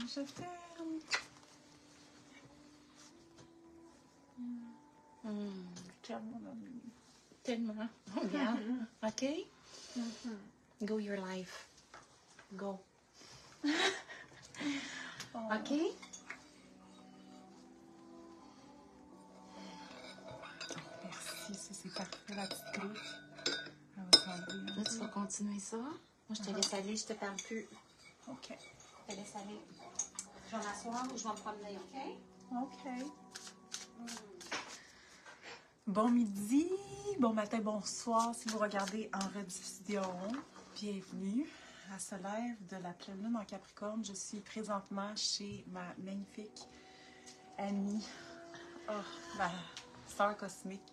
Je t'aime. Calme, mon ami. Tellement. Regarde. OK? Go your life. Go. Oh. OK? Merci, ça c'est parfait, la petite cloche. Elle va s'enlever. Là, tu vas continuer ça. Moi, je te laisse aller, je te parle plus. OK. Je te laisse aller. Je vais m'asseoir ou je vais me promener, OK? OK. Bon midi, bon matin, bonsoir. Si vous regardez en rediffusion, bienvenue à ce live de la pleine lune en Capricorne. Je suis présentement chez ma magnifique amie, ma sœur cosmique,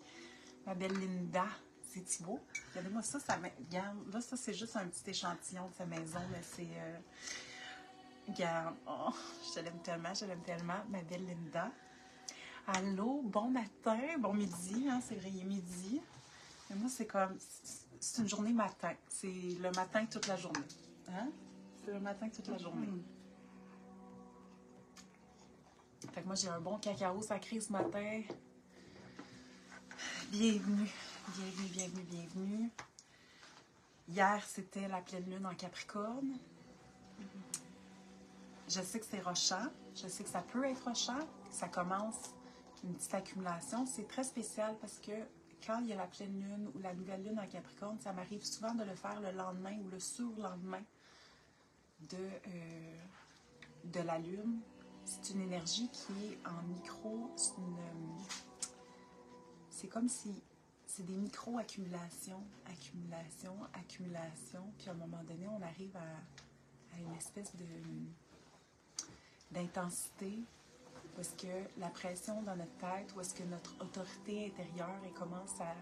ma belle Linda. C'est beau. Regardez-moi ça, regarde, là, ça c'est juste un petit échantillon de sa maison, mais c'est... regarde, oh, je l'aime tellement, ma belle Linda. Allô, bon matin, bon midi, hein, c'est vrai, il est midi. Mais moi, c'est comme, c'est une journée matin. C'est le matin toute la journée. Hein? C'est le matin toute la journée. Fait que moi, j'ai un bon cacao sacré ce matin. Bienvenue, bienvenue, bienvenue, bienvenue. Hier, c'était la pleine lune en Capricorne. Je sais que c'est rochant. Je sais que ça peut être rochant. Ça commence une petite accumulation. C'est très spécial parce que quand il y a la pleine lune ou la nouvelle lune en Capricorne, ça m'arrive souvent de le faire le lendemain ou le surlendemain de la lune. C'est une énergie qui est en micro. C'est comme si c'est des micro-accumulations, accumulation. Puis à un moment donné, on arrive à une espèce d'intensité. Où est-ce que la pression dans notre tête, où est-ce que notre autorité intérieure, elle commence à...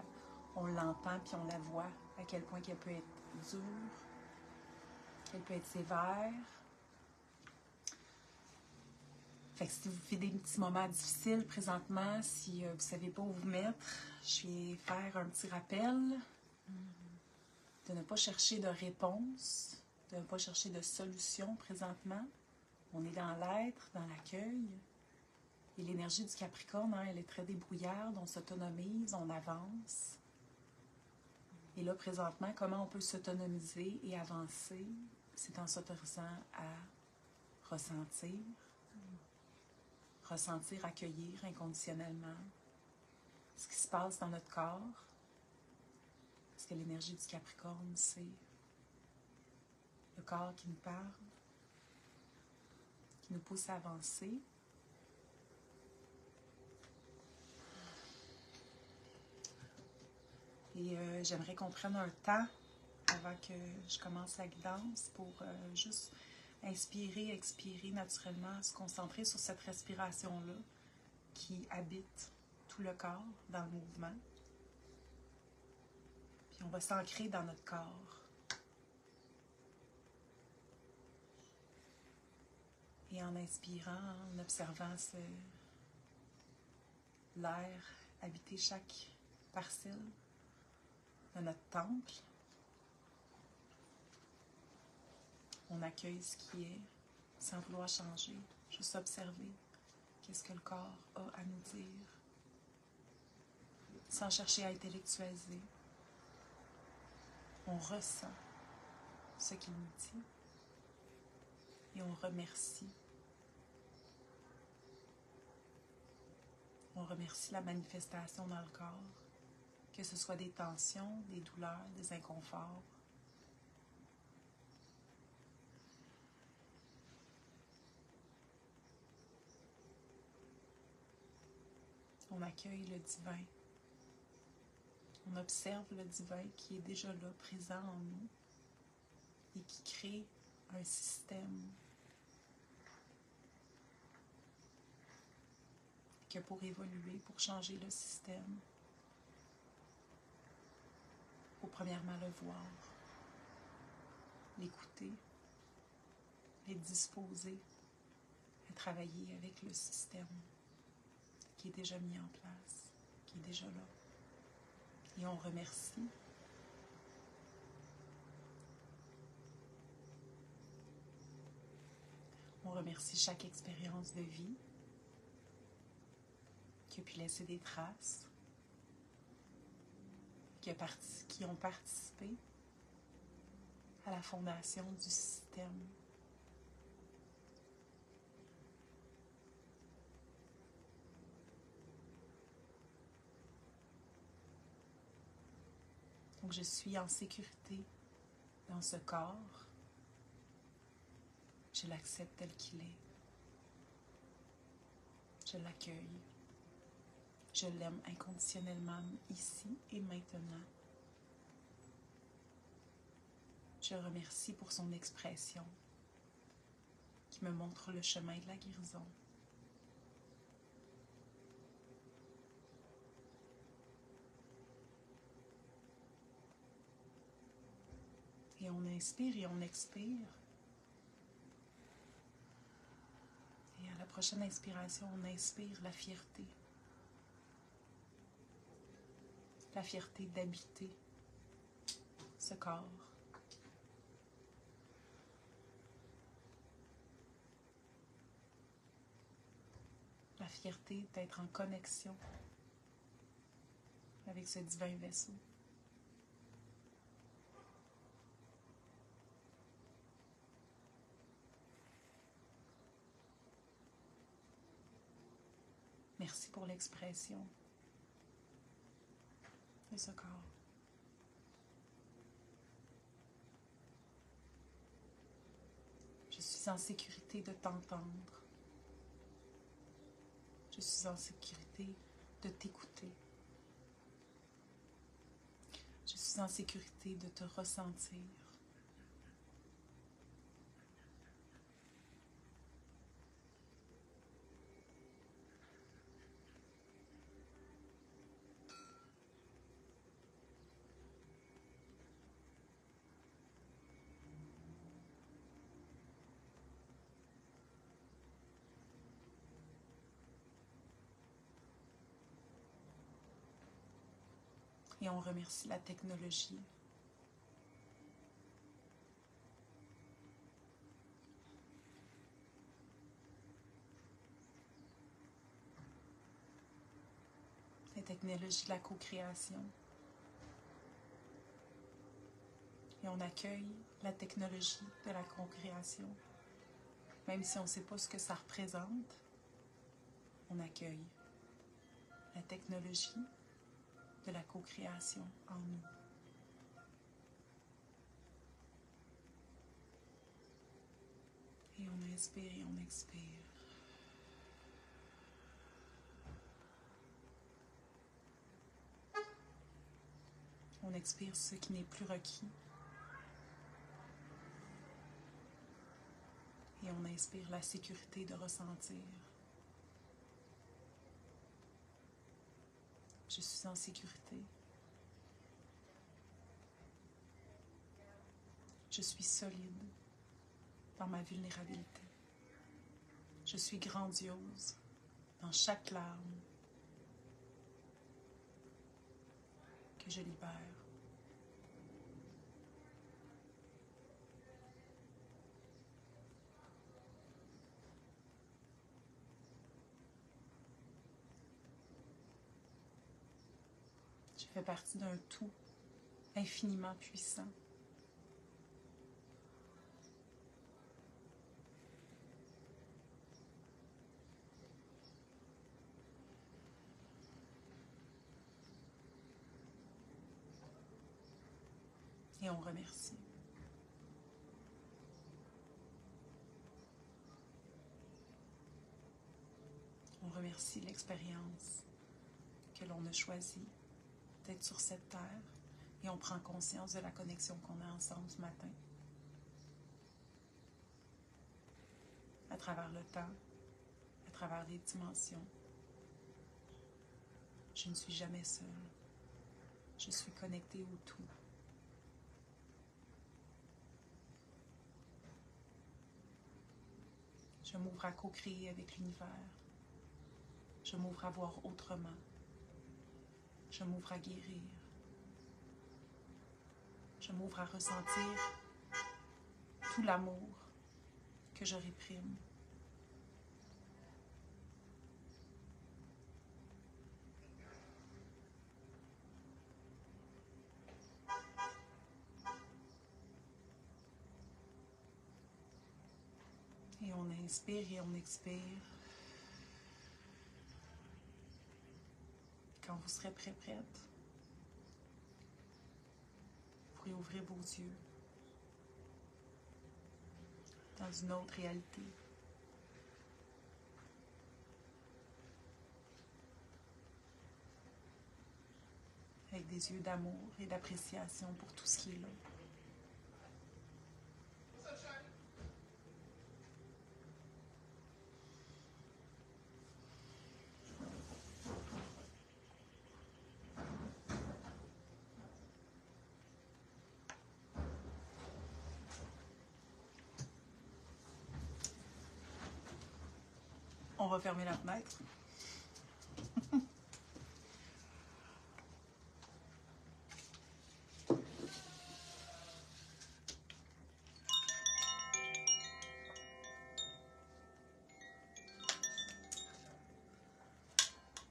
On l'entend puis on la voit, à quel point qu'elle peut être dure, qu'elle peut être sévère. Fait que si vous vivez des petits moments difficiles présentement, si vous ne savez pas où vous mettre, je vais faire un petit rappel de ne pas chercher de réponse, de ne pas chercher de solution présentement. On est dans l'être, dans l'accueil. Et l'énergie du Capricorne, hein, elle est très débrouillarde, on s'autonomise, on avance. Et là, présentement, comment on peut s'autonomiser et avancer? C'est en s'autorisant à ressentir, accueillir inconditionnellement ce qui se passe dans notre corps. Parce que l'énergie du Capricorne, c'est le corps qui nous parle, qui nous pousse à avancer. Et j'aimerais qu'on prenne un temps avant que je commence la guidance pour juste inspirer, expirer naturellement, se concentrer sur cette respiration-là qui habite tout le corps dans le mouvement. Puis on va s'ancrer dans notre corps. Et en inspirant, en observant l'air habiter chaque parcelle de notre temple, on accueille ce qui est sans vouloir changer, juste observer qu'est-ce que le corps a à nous dire, sans chercher à intellectualiser. On ressent ce qu'il nous dit et on remercie. On remercie la manifestation dans le corps, que ce soit des tensions, des douleurs, des inconforts. On accueille le divin. On observe le divin qui est déjà là, présent en nous et qui crée un système que pour évoluer, pour changer le système, il faut premièrement le voir, l'écouter, être disposé à travailler avec le système qui est déjà mis en place, qui est déjà là. Et on remercie. On remercie chaque expérience de vie qui a pu laisser des traces, qui ont participé à la fondation du système. Donc je suis en sécurité dans ce corps. Je l'accepte tel qu'il est. Je l'accueille. Je l'aime inconditionnellement ici et maintenant. Je le remercie pour son expression qui me montre le chemin de la guérison. Et on inspire et on expire. Et à la prochaine inspiration, on inspire la fierté. La fierté d'habiter ce corps. La fierté d'être en connexion avec ce divin vaisseau. Merci pour l'expression de ce corps. Je suis en sécurité de t'entendre. Je suis en sécurité de t'écouter. Je suis en sécurité de te ressentir. Et on remercie la technologie. La technologie de la co-création. Et on accueille la technologie de la co-création. Même si on ne sait pas ce que ça représente, on accueille la technologie de la co-création en nous. Et on inspire et on expire. On expire ce qui n'est plus requis. Et on inspire la sécurité de ressentir. Je suis en sécurité. Je suis solide dans ma vulnérabilité. Je suis grandiose dans chaque larme que je libère. Je fais partie d'un tout infiniment puissant. Et on remercie. On remercie l'expérience que l'on a choisie d'être sur cette terre et on prend conscience de la connexion qu'on a ensemble ce matin. À travers le temps, à travers les dimensions. Je ne suis jamais seule. Je suis connectée au tout. Je m'ouvre à co-créer avec l'univers. Je m'ouvre à voir autrement. Je m'ouvre à guérir. Je m'ouvre à ressentir tout l'amour que je réprime Et on inspire et on expire. Quand vous serez prête, vous pourrez ouvrir vos yeux dans une autre réalité. Avec des yeux d'amour et d'appréciation pour tout ce qui est là. On va fermer la fenêtre.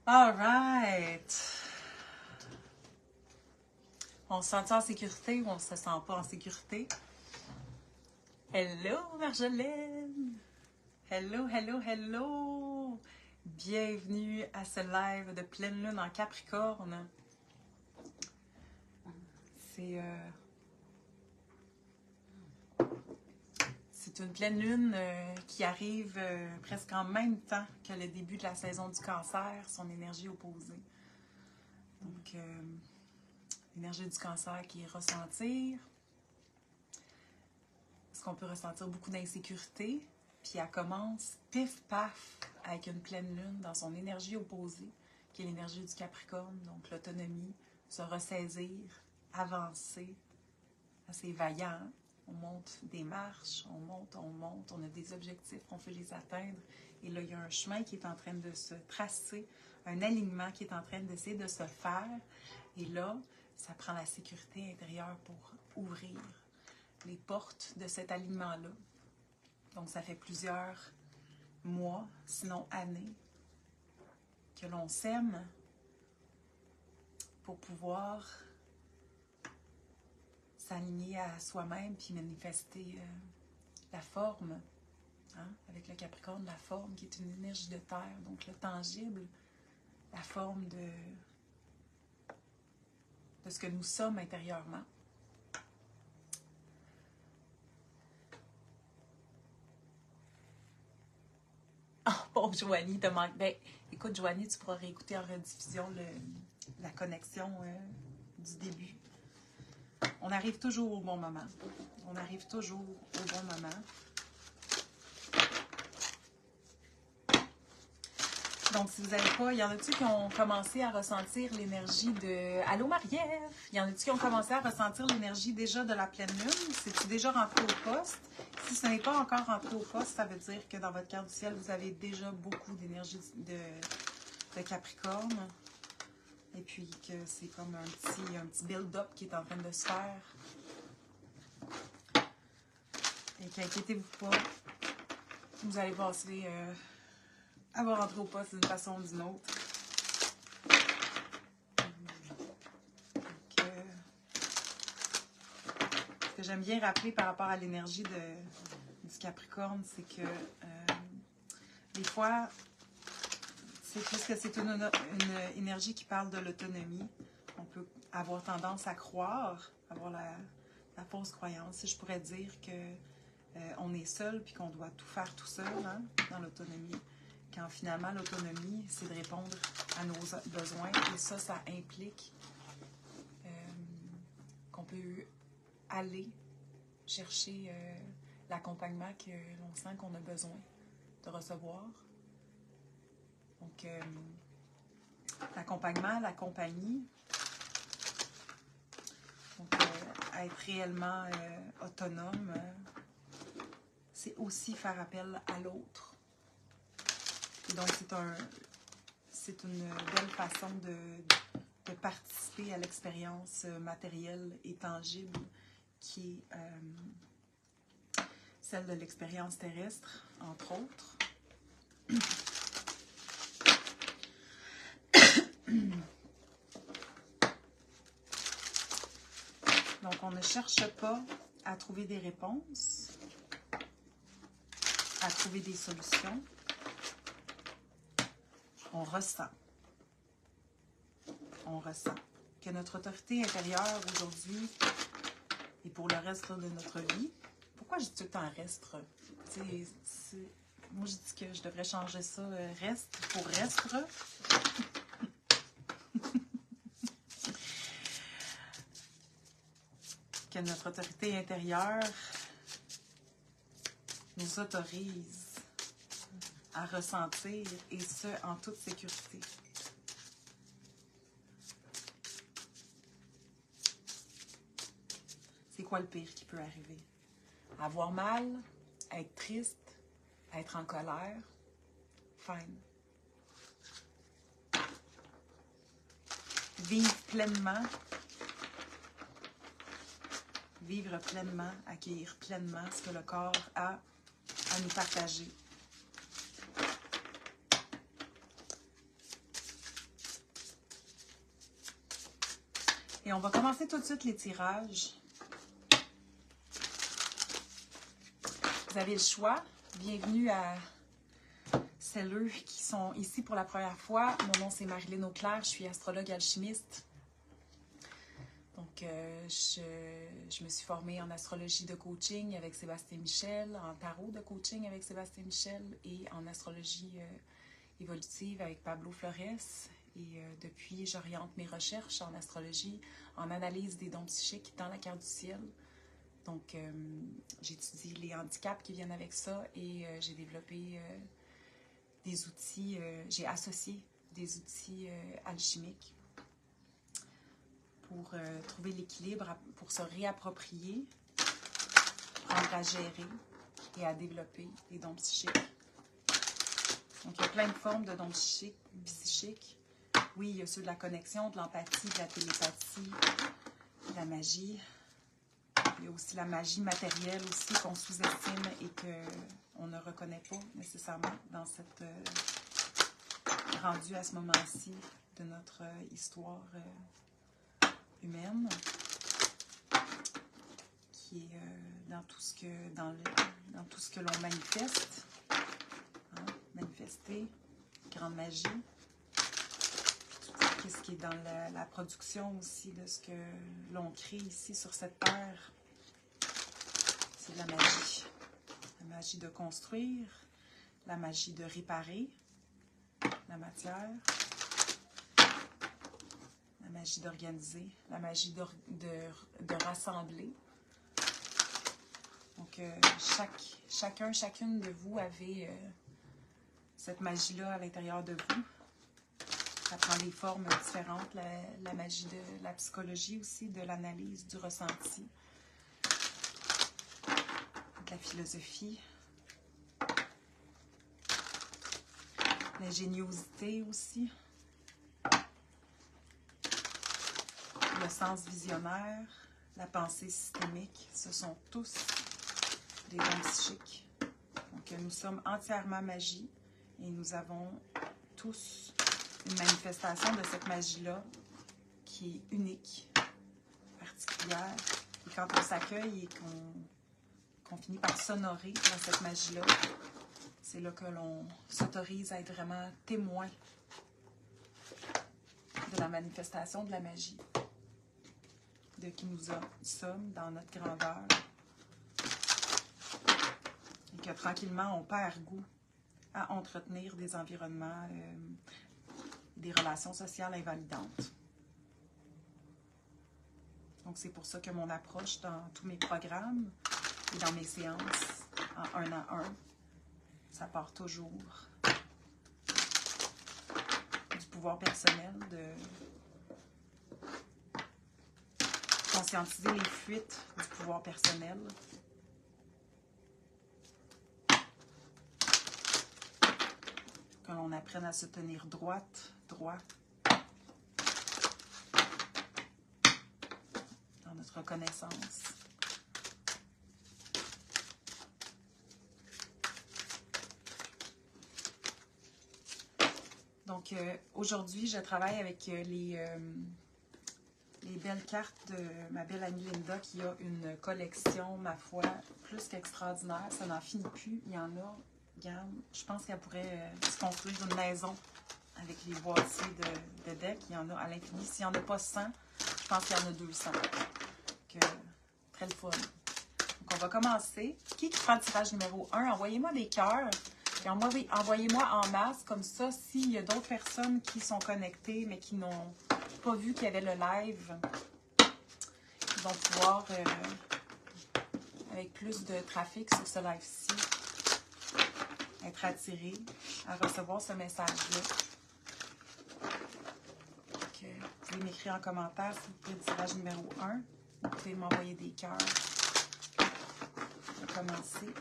All right. On se sent en sécurité ou on se sent pas en sécurité? Hello, Marjolaine! Hello, hello, hello! Bienvenue à ce live de pleine lune en Capricorne. C'est une pleine lune qui arrive presque en même temps que le début de la saison du Cancer, son énergie opposée. Donc, l'énergie du Cancer qui est ressentir. Est-ce qu'on peut ressentir beaucoup d'insécurité? Puis elle commence pif paf avec une pleine lune dans son énergie opposée, qui est l'énergie du Capricorne, donc l'autonomie, se ressaisir, avancer. C'est vaillant. On monte des marches, on monte, on a des objectifs, on fait les atteindre. Et là, il y a un chemin qui est en train de se tracer, un alignement qui est en train d'essayer de se faire. Et là, ça prend la sécurité intérieure pour ouvrir les portes de cet alignement-là. Donc, ça fait plusieurs mois, sinon années, que l'on sème pour pouvoir s'aligner à soi-même puis manifester la forme. Hein? Avec le Capricorne, la forme qui est une énergie de terre, donc le tangible, la forme de ce que nous sommes intérieurement. Ah, pauvre Joanie, te manque. Ben, écoute, Joanie, tu pourras réécouter en rediffusion la connexion du début. On arrive toujours au bon moment. On arrive toujours au bon moment. Donc, si vous n'avez pas, il y en a-tu qui ont commencé à ressentir l'énergie de... Allô, Marie-Ève? Il y en a-tu qui ont commencé à ressentir l'énergie déjà de la pleine lune? C'est-tu déjà rentré au poste? Si ce n'est pas encore rentré au poste, ça veut dire que dans votre carte du ciel, vous avez déjà beaucoup d'énergie de Capricorne. Et puis que c'est comme un petit build-up qui est en train de se faire. Et qu'inquiétez-vous pas, vous allez passer à rentrer au poste d'une façon ou d'une autre. Ce que j'aime bien rappeler par rapport à l'énergie du Capricorne, c'est que des fois, c'est puisque c'est une énergie qui parle de l'autonomie, on peut avoir tendance à croire, avoir la fausse croyance, si je pourrais dire que on est seul puis qu'on doit tout faire tout seul, hein, dans l'autonomie. Quand finalement l'autonomie, c'est de répondre à nos besoins et ça implique qu'on peut aller chercher l'accompagnement que l'on sent qu'on a besoin de recevoir. Donc, l'accompagnement, la compagnie, donc être réellement autonome, c'est aussi faire appel à l'autre. Et donc, c'est une belle façon de participer à l'expérience matérielle et tangible qui est celle de l'expérience terrestre, entre autres. Donc, on ne cherche pas à trouver des réponses. à trouver des solutions. On ressent. On ressent que notre autorité intérieure aujourd'hui et pour le reste de notre vie, pourquoi je dis tout le temps reste? Moi, je dis que je devrais changer ça, reste pour reste. Que notre autorité intérieure nous autorise à ressentir, et ce, en toute sécurité. C'est quoi le pire qui peut arriver? Avoir mal, être triste, être en colère, fine. Vivre pleinement, accueillir pleinement ce que le corps a à nous partager. Et on va commencer tout de suite les tirages. Vous avez le choix. Bienvenue à celles qui sont ici pour la première fois. Mon nom c'est Marilyn Auclair, je suis astrologue alchimiste. Donc, je me suis formée en astrologie de coaching avec Sébastien Michel, en tarot de coaching avec Sébastien Michel et en astrologie évolutive avec Pablo Flores. Et depuis, j'oriente mes recherches en astrologie, en analyse des dons psychiques dans la carte du ciel. Donc, j'étudie les handicaps qui viennent avec ça et j'ai développé des outils, j'ai associé des outils alchimiques pour trouver l'équilibre, pour se réapproprier, apprendre à gérer et à développer les dons psychiques. Donc, il y a plein de formes de dons psychiques. Oui, il y a ceux de la connexion, de l'empathie, de la télépathie, de la magie. Il y a aussi la magie matérielle aussi qu'on sous-estime et qu'on ne reconnaît pas nécessairement dans cette rendu à ce moment-ci de notre histoire humaine, qui est dans tout ce que l'on manifeste, hein, manifester, grande magie, qu'est-ce qui est dans la production aussi de ce que l'on crée ici sur cette terre. C'est de la magie de construire, la magie de réparer la matière, la magie d'organiser, la magie de rassembler. Donc, chacune de vous avez cette magie-là à l'intérieur de vous. Ça prend des formes différentes, la magie de la psychologie aussi, de l'analyse, du ressenti, de la philosophie, l'ingéniosité aussi, le sens visionnaire, la pensée systémique. Ce sont tous des dons psychiques. Donc, nous sommes entièrement magie et nous avons tous une manifestation de cette magie-là qui est unique, particulière. Et quand on s'accueille et qu'on finit par s'honorer dans cette magie-là, c'est là que l'on s'autorise à être vraiment témoin de la manifestation de la magie, de qui nous sommes dans notre grandeur. Et que tranquillement, on perd goût à entretenir des environnements, des relations sociales invalidantes. Donc, c'est pour ça que mon approche dans tous mes programmes et dans mes séances en 1 à 1, ça part toujours du pouvoir personnel, de conscientiser les fuites du pouvoir personnel. Que l'on apprenne à se tenir droit dans notre reconnaissance. Donc, aujourd'hui, je travaille avec les les belles cartes de ma belle amie Linda qui a une collection, ma foi, plus qu'extraordinaire. Ça n'en finit plus. Il y en a, regarde, je pense qu'elle pourrait se construire une maison avec les boîtiers de deck. Il y en a à l'infini. S'il n'y en a pas 100, je pense qu'il y en a 200. Donc, très le fun. Donc, on va commencer. Qui prend le tirage numéro 1? Envoyez-moi des cœurs. Et envoyez-moi en masse, comme ça, s'il y a d'autres personnes qui sont connectées, mais qui n'ont pas vu qu'il y avait le live, ils vont pouvoir, avec plus de trafic sur ce live-ci, être attirés à recevoir ce message-là. Vous pouvez m'écrire en commentaire si vous voulez le tirage numéro 1. Vous pouvez m'envoyer des cœurs. On va commencer.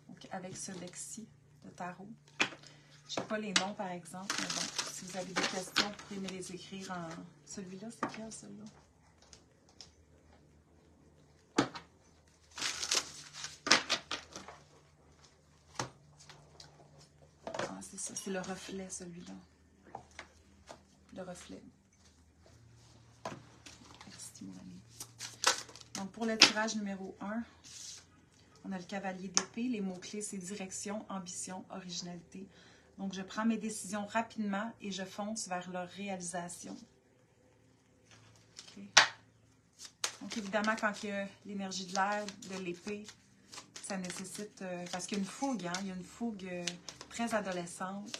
Donc, avec ce deck-ci de tarot. Je n'ai pas les noms, par exemple, mais bon, si vous avez des questions, vous pouvez me les écrire en... Celui-là, c'est quel, celui-là? Ah, c'est ça, c'est le reflet, celui-là. Le reflet. Merci, mon ami. Donc, pour le tirage numéro 1, on a le cavalier d'épée. Les mots-clés, c'est direction, ambition, originalité. Donc, je prends mes décisions rapidement et je fonce vers leur réalisation. Okay. Donc, évidemment, quand il y a l'énergie de l'air, de l'épée, ça nécessite... parce qu'il y a une fougue, hein? Il y a une fougue très adolescente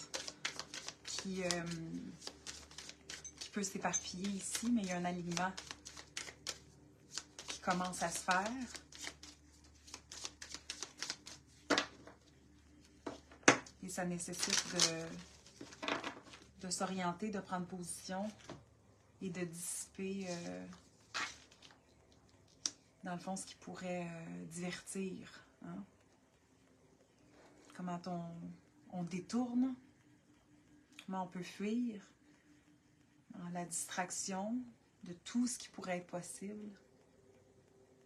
qui peut s'éparpiller ici, mais il y a un alignement qui commence à se faire. Et ça nécessite de s'orienter, de prendre position et de dissiper, dans le fond, ce qui pourrait divertir. Hein? Comment on détourne, comment on peut fuir dans la distraction de tout ce qui pourrait être possible.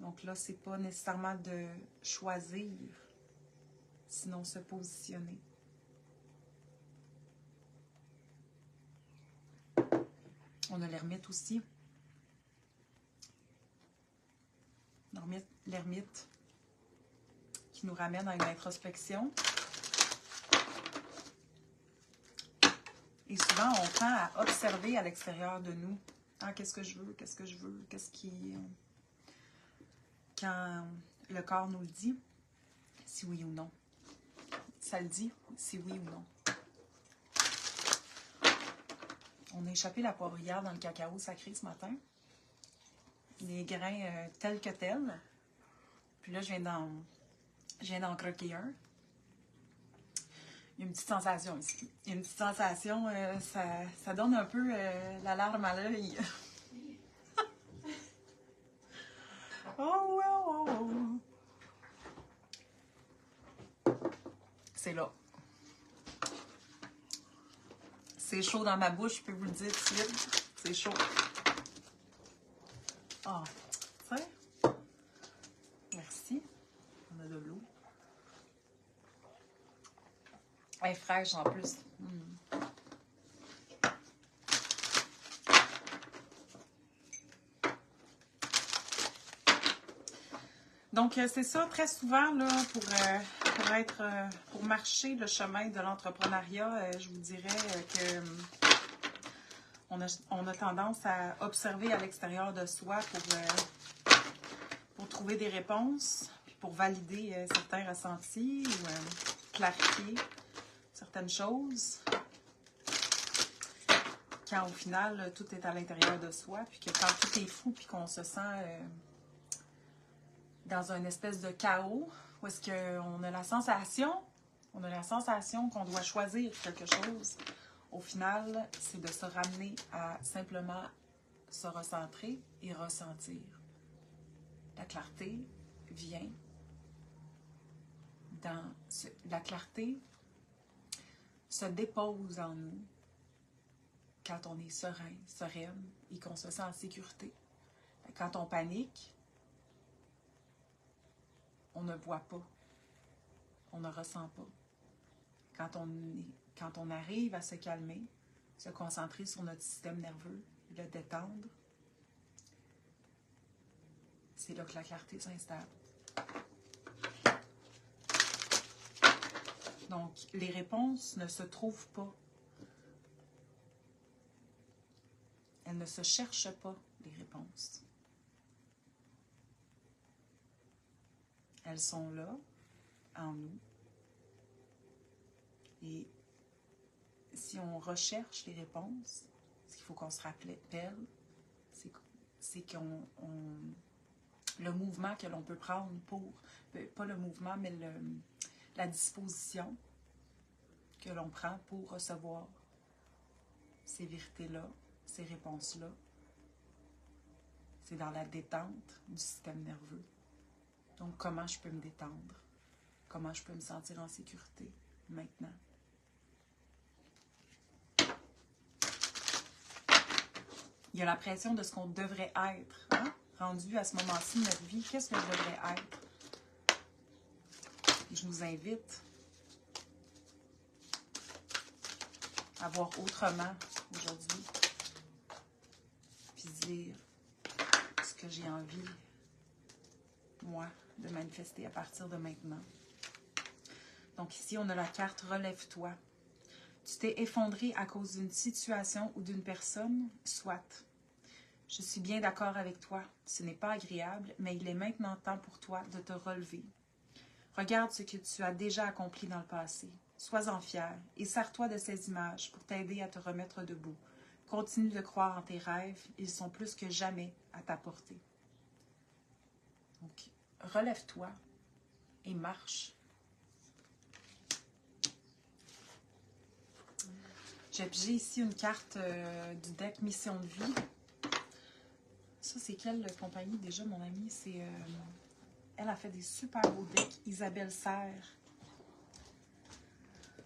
Donc là, c'est pas nécessairement de choisir, sinon se positionner. On a l'ermite aussi. L'ermite qui nous ramène à une introspection. Et souvent, on tend à observer à l'extérieur de nous. Ah, qu'est-ce que je veux? Qu'est-ce que je veux? Qu'est-ce qui... Quand le corps nous le dit, si oui ou non. Ça le dit, si oui ou non. On a échappé la poivrière dans le cacao sacré ce matin. Les grains tels que tels. Puis là, je viens d'en croquer un. Il y a une petite sensation ici. Il y a une petite sensation, ça donne un peu la larme à l'œil. Oh, oh, oh, oh. C'est là. C'est chaud dans ma bouche, je peux vous le dire tout de suite. C'est chaud. Ah, tu sais. Merci. On a de l'eau. Elle est fraîche en plus. Donc, c'est ça, très souvent, là, pour marcher le chemin de l'entrepreneuriat, je vous dirais que on a tendance à observer à l'extérieur de soi pour trouver des réponses, puis pour valider certains ressentis ou clarifier certaines choses. Quand au final, tout est à l'intérieur de soi, puis que quand tout est fou, puis qu'on se sent dans une espèce de chaos, où est-ce qu'on a la sensation qu'on doit choisir quelque chose. Au final, c'est de se ramener à simplement se recentrer et ressentir. La clarté vient la clarté se dépose en nous quand on est serein, sereine et qu'on se sent en sécurité. Quand on panique, on ne voit pas, on ne ressent pas. Quand on arrive à se calmer, se concentrer sur notre système nerveux, le détendre. C'est là que la clarté s'installe. Donc, les réponses ne se trouvent pas. Elles ne se cherchent pas, les réponses. Elles sont là, en nous. Et si on recherche les réponses, ce qu'il faut qu'on se rappelle, c'est le mouvement que l'on peut prendre pour, pas le mouvement, mais la disposition que l'on prend pour recevoir ces vérités-là, ces réponses-là. C'est dans la détente du système nerveux. Donc, comment je peux me détendre? Comment je peux me sentir en sécurité maintenant? Il y a la pression de ce qu'on devrait être, hein? Rendu à ce moment-ci de notre vie, qu'est-ce que je devrais être? Et je vous invite à voir autrement aujourd'hui, puis dire ce que j'ai envie, moi, de manifester à partir de maintenant. Donc ici, on a la carte « Relève-toi ». Tu t'es effondré à cause d'une situation ou d'une personne, soit. Je suis bien d'accord avec toi. Ce n'est pas agréable, mais il est maintenant temps pour toi de te relever. Regarde ce que tu as déjà accompli dans le passé. Sois-en fier et sers-toi de ces images pour t'aider à te remettre debout. Continue de croire en tes rêves. Ils sont plus que jamais à ta portée. Donc, relève-toi et marche. J'ai ici une carte du deck Mission de vie. Ça, c'est quelle compagnie déjà, mon amie? C'est, elle a fait des super beaux decks. Isabelle Serre.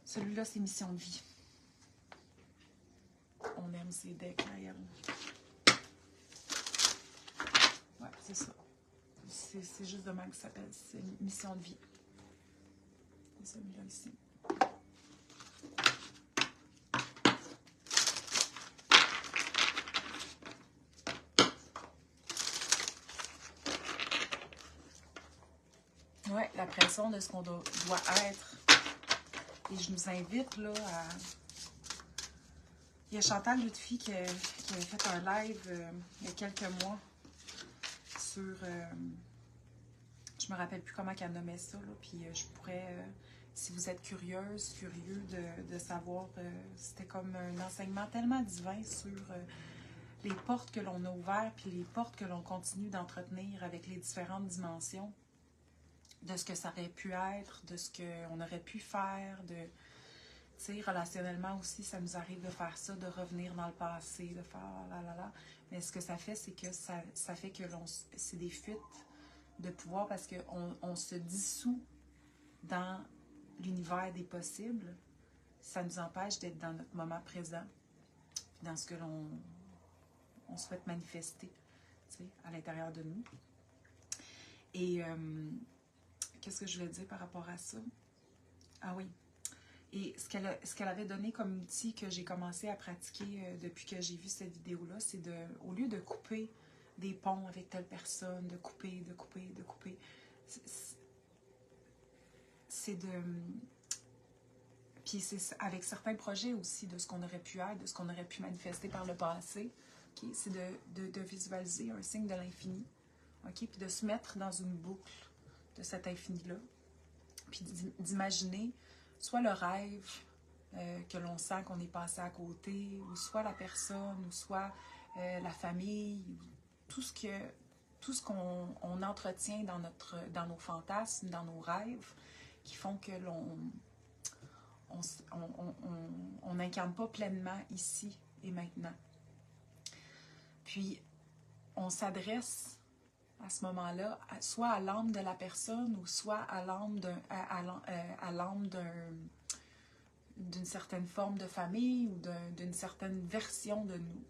Celui-là, c'est Mission de vie. On aime ces decks, là, elle. Ouais, c'est ça. C'est juste de même que ça s'appelle. C'est Mission de vie. C'est celui-là ici. Ouais, la pression de ce qu'on doit être. Et je nous invite là à... Il y a Chantal Lutfi qui avait fait un live il y a quelques mois sur... je me rappelle plus comment elle nommait ça, là, puis je pourrais... si vous êtes curieuse, curieux de savoir... c'était comme un enseignement tellement divin sur les portes que l'on a ouvertes, puis les portes que l'on continue d'entretenir avec les différentes dimensions. De ce que ça aurait pu être, de ce qu'on aurait pu faire, de, tu sais, relationnellement aussi, ça nous arrive de faire ça, de revenir dans le passé, de faire là. Mais ce que ça fait, c'est que ça fait que c'est des fuites de pouvoir parce qu'on se dissout dans l'univers des possibles. Ça nous empêche d'être dans notre moment présent, dans ce que on souhaite manifester, tu sais, à l'intérieur de nous. Et... qu'est-ce que je voulais dire par rapport à ça? Ah oui. Et ce qu'elle avait donné comme outil que j'ai commencé à pratiquer depuis que j'ai vu cette vidéo-là, c'est de, au lieu de couper des ponts avec telle personne, de couper, c'est de... Puis c'est avec certains projets aussi, de ce qu'on aurait pu être, de ce qu'on aurait pu manifester par le passé, okay? C'est de visualiser un signe de l'infini, okay? Puis de se mettre dans une boucle de cet infini-là, puis d'imaginer soit le rêve que l'on sent qu'on est passé à côté, ou soit la personne, ou soit la famille, tout ce qu'on entretient dans nos fantasmes, dans nos rêves, qui font que on n'incarne pas pleinement ici et maintenant. Puis, on s'adresse à ce moment-là, soit à l'âme de la personne ou soit à l'âme d'une certaine forme de famille ou d'une certaine version de nous.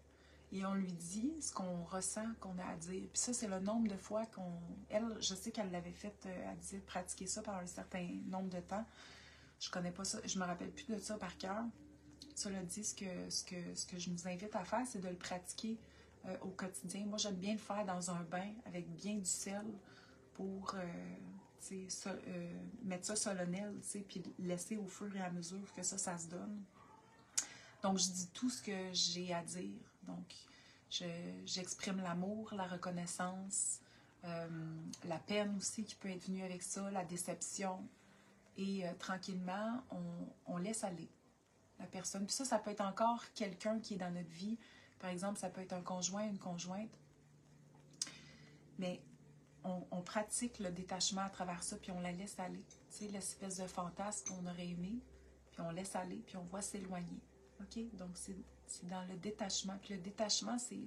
Et on lui dit ce qu'on ressent, qu'on a à dire. Puis ça, c'est le nombre de fois elle, je sais qu'elle l'avait fait, elle disait de pratiquer ça pendant un certain nombre de temps. Je connais pas ça, je me rappelle plus de ça par cœur. Cela dit, ce que je nous invite à faire, c'est de le pratiquer au quotidien. Moi, j'aime bien le faire dans un bain avec bien du sel pour mettre ça solennel, puis laisser au fur et à mesure que ça se donne. Donc, je dis tout ce que j'ai à dire. Donc, j'exprime l'amour, la reconnaissance, la peine aussi qui peut être venue avec ça, la déception. Et tranquillement, on laisse aller la personne. Puis ça peut être encore quelqu'un qui est dans notre vie. Par exemple, ça peut être un conjoint, une conjointe. Mais on pratique le détachement à travers ça, puis on la laisse aller. Tu sais, l'espèce de fantasme qu'on aurait aimé, puis on laisse aller, puis on voit s'éloigner. OK? Donc, c'est dans le détachement. Puis le détachement, c'est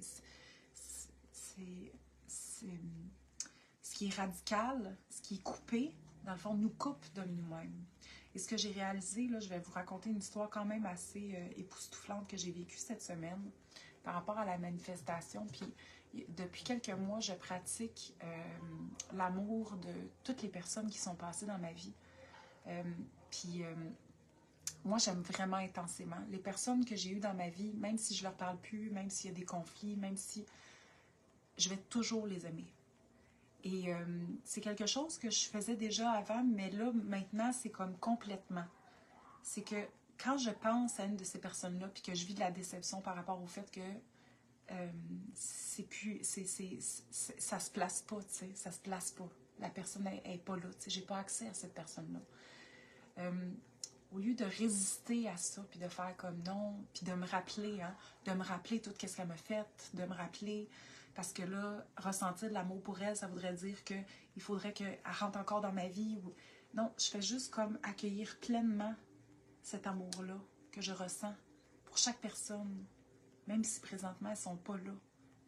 ce qui est radical, ce qui est coupé, dans le fond, nous coupe de nous-mêmes. Et ce que j'ai réalisé, là, je vais vous raconter une histoire quand même assez époustouflante que j'ai vécue cette semaine par rapport à la manifestation. Puis, depuis quelques mois, je pratique l'amour de toutes les personnes qui sont passées dans ma vie. Moi, j'aime vraiment intensément. Les personnes que j'ai eues dans ma vie, même si je leur parle plus, même s'il y a des conflits, même si... je vais toujours les aimer. Et c'est quelque chose que je faisais déjà avant, mais là, maintenant, c'est comme complètement. C'est que quand je pense à une de ces personnes-là, puis que je vis de la déception par rapport au fait que ça se place pas, tu sais, ça se place pas. La personne n'est pas là, tu sais, j'ai pas accès à cette personne-là. Au lieu de résister à ça, puis de faire comme non, puis de me rappeler, de me rappeler tout ce qu'elle m'a fait, de me rappeler, parce que là, ressentir de l'amour pour elle, ça voudrait dire qu'il faudrait qu'elle rentre encore dans ma vie. Non, je fais juste comme accueillir pleinement cet amour-là que je ressens pour chaque personne, même si présentement elles ne sont pas là,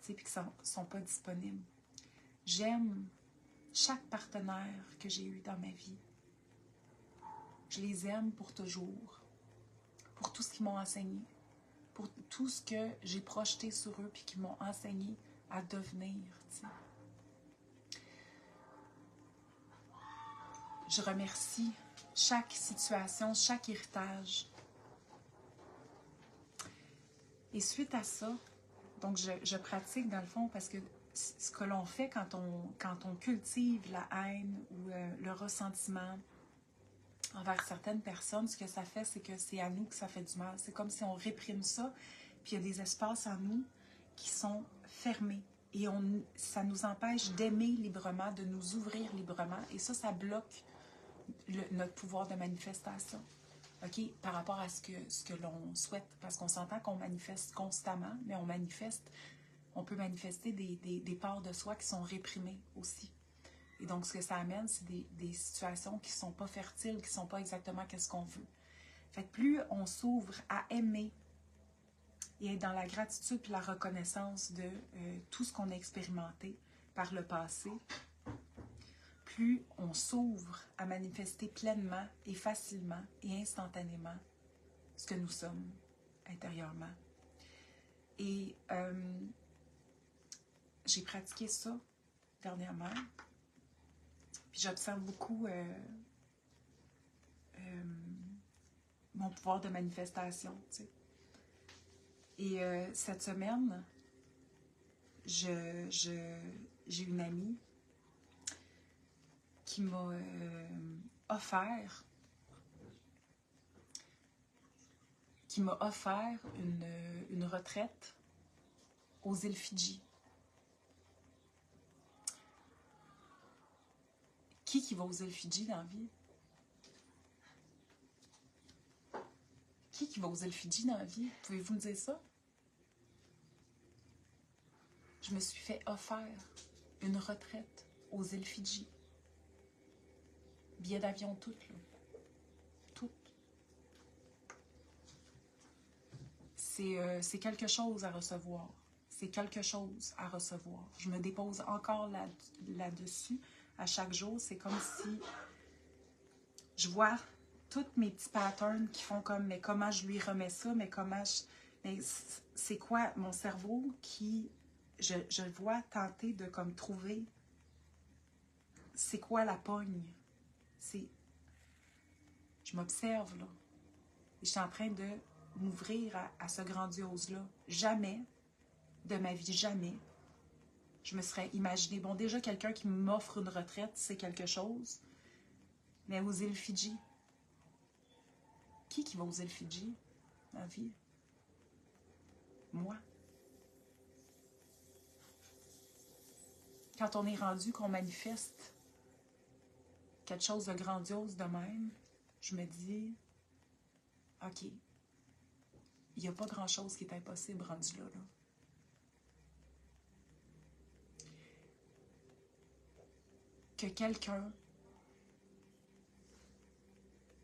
puis qu'elles ne sont pas disponibles. J'aime chaque partenaire que j'ai eu dans ma vie. Je les aime pour toujours, pour tout ce qu'ils m'ont enseigné, pour tout ce que j'ai projeté sur eux puis qu'ils m'ont enseigné à devenir. T'sais. Je remercie chaque situation, chaque héritage. Et suite à ça, donc je pratique dans le fond parce que ce que l'on fait quand on cultive la haine ou le ressentiment envers certaines personnes, ce que ça fait, c'est que c'est à nous que ça fait du mal. C'est comme si on réprime ça, puis il y a des espaces en nous qui sont fermés. Et ça nous empêche d'aimer librement, de nous ouvrir librement. Et ça bloque notre pouvoir de manifestation. OK? Par rapport à ce que l'on souhaite. Parce qu'on s'entend qu'on manifeste constamment, mais on peut manifester des parts de soi qui sont réprimées aussi. Et donc, ce que ça amène, c'est des situations qui ne sont pas fertiles, qui ne sont pas exactement ce qu'on veut. Fait que plus on s'ouvre à aimer et être dans la gratitude et la reconnaissance de tout ce qu'on a expérimenté par le passé, plus on s'ouvre à manifester pleinement et facilement et instantanément ce que nous sommes intérieurement. Et j'ai pratiqué ça dernièrement. Puis j'observe beaucoup mon pouvoir de manifestation, tu sais. Et cette semaine, j'ai une amie qui m'a offert une retraite aux îles Fidji. Qui va aux îles Fidji dans la vie? Qui va aux îles Fidji dans la vie? Pouvez-vous me dire ça? Je me suis fait offert une retraite aux îles Fidji. Billets d'avion toutes, là. Toutes. C'est quelque chose à recevoir. C'est quelque chose à recevoir. Je me dépose encore là-dessus à chaque jour. C'est comme si je vois tous mes petits patterns qui font comme, mais comment je lui remets ça, mais comment je... Mais c'est quoi mon cerveau qui... Je vois tenter de comme trouver c'est quoi la pogne. Je m'observe, là. Et je suis en train de m'ouvrir à ce grandiose-là. Jamais, de ma vie, jamais, je me serais imaginé. Bon, déjà, quelqu'un qui m'offre une retraite, c'est quelque chose. Mais aux îles Fidji, qui va aux îles Fidji dans la vie? Moi. Quand on est rendu, qu'on manifeste quelque chose de grandiose de même, je me dis, OK, il n'y a pas grand-chose qui est impossible rendu là, là. Que quelqu'un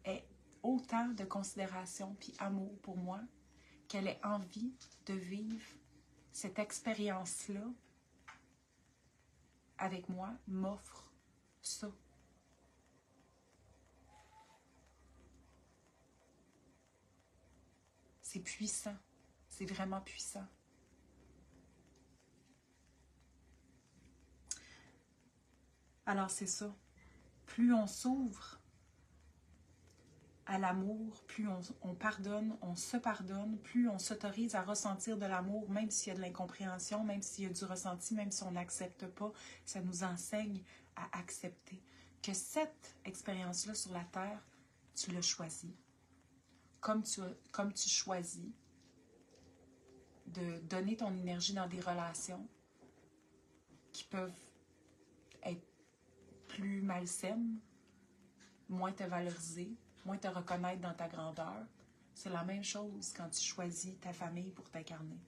ait autant de considération puis amour pour moi, qu'elle ait envie de vivre cette expérience-là avec moi, m'offre ça. C'est puissant. C'est vraiment puissant. Alors c'est ça. Plus on s'ouvre à l'amour, plus on pardonne, on se pardonne, plus on s'autorise à ressentir de l'amour, même s'il y a de l'incompréhension, même s'il y a du ressenti, même si on n'accepte pas, ça nous enseigne à accepter que cette expérience-là sur la Terre, tu l'as choisie. Comme tu choisis de donner ton énergie dans des relations qui peuvent être plus malsaines, moins te valoriser, moins te reconnaître dans ta grandeur. C'est la même chose quand tu choisis ta famille pour t'incarner.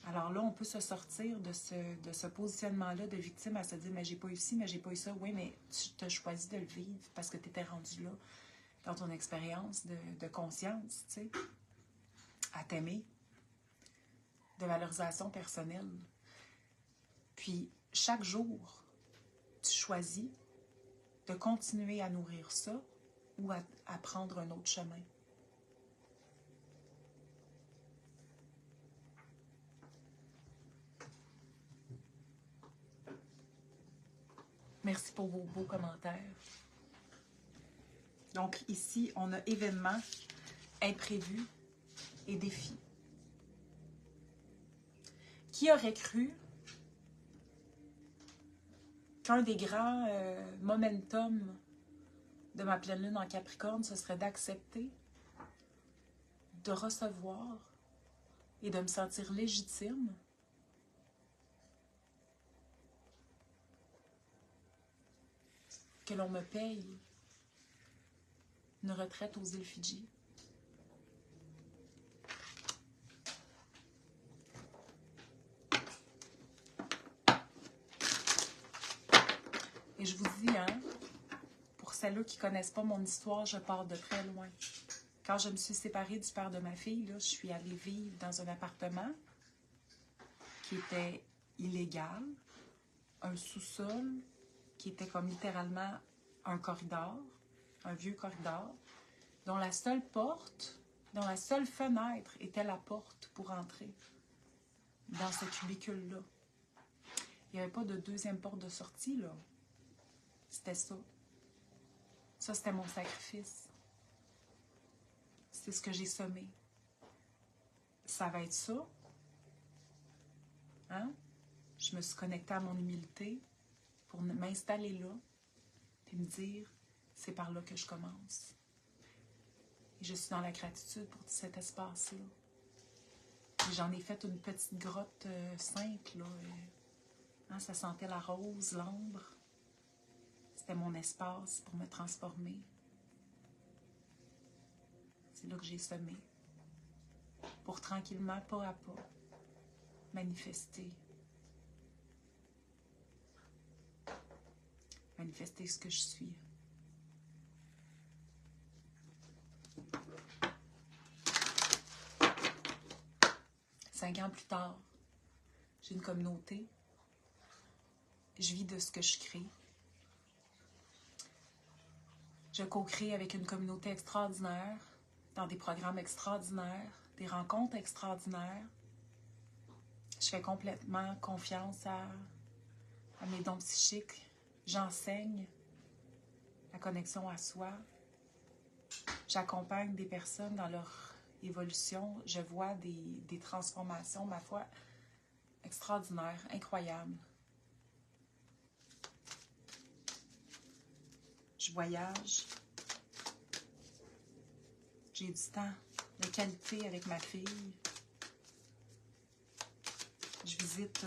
Alors là, on peut se sortir de ce positionnement-là de victime à se dire « mais j'ai pas eu ci, mais j'ai pas eu ça ». Oui, mais tu t'as choisi de le vivre parce que tu étais rendu là dans ton expérience de conscience, tu sais, à t'aimer, de valorisation personnelle. Puis, chaque jour, tu choisis de continuer à nourrir ça ou à prendre un autre chemin. Merci pour vos beaux commentaires. Donc ici, on a événements, imprévus et défis. Qui aurait cru qu'un des grands momentum de ma pleine lune en Capricorne, ce serait d'accepter, de recevoir et de me sentir légitime que l'on me paye une retraite aux îles Fidji. Et je vous dis, hein, pour celles-là qui ne connaissent pas mon histoire, je pars de très loin. Quand je me suis séparée du père de ma fille, là, je suis allée vivre dans un appartement qui était illégal, un sous-sol qui était comme littéralement un corridor, un vieux corridor, dont la seule porte, dont la seule fenêtre était la porte pour entrer dans ce cubicule-là. Il n'y avait pas de deuxième porte de sortie, là. C'était ça. Ça, c'était mon sacrifice. C'est ce que j'ai semé. Ça va être ça. Hein? Je me suis connectée à mon humilité pour m'installer là et me dire, c'est par là que je commence. Et je suis dans la gratitude pour cet espace-là. J'en ai fait une petite grotte simple, là. Hein, ça sentait la rose, l'ambre. C'était mon espace pour me transformer. C'est là que j'ai semé. Pour tranquillement, pas à pas, manifester. Manifester ce que je suis. Cinq ans plus tard, j'ai une communauté. Je vis de ce que je crée. Je co-crée avec une communauté extraordinaire, dans des programmes extraordinaires, des rencontres extraordinaires. Je fais complètement confiance à mes dons psychiques. J'enseigne la connexion à soi. J'accompagne des personnes dans leur évolution, je vois des transformations, ma foi, extraordinaires, incroyables. Je voyage. J'ai du temps de qualité avec ma fille. Je visite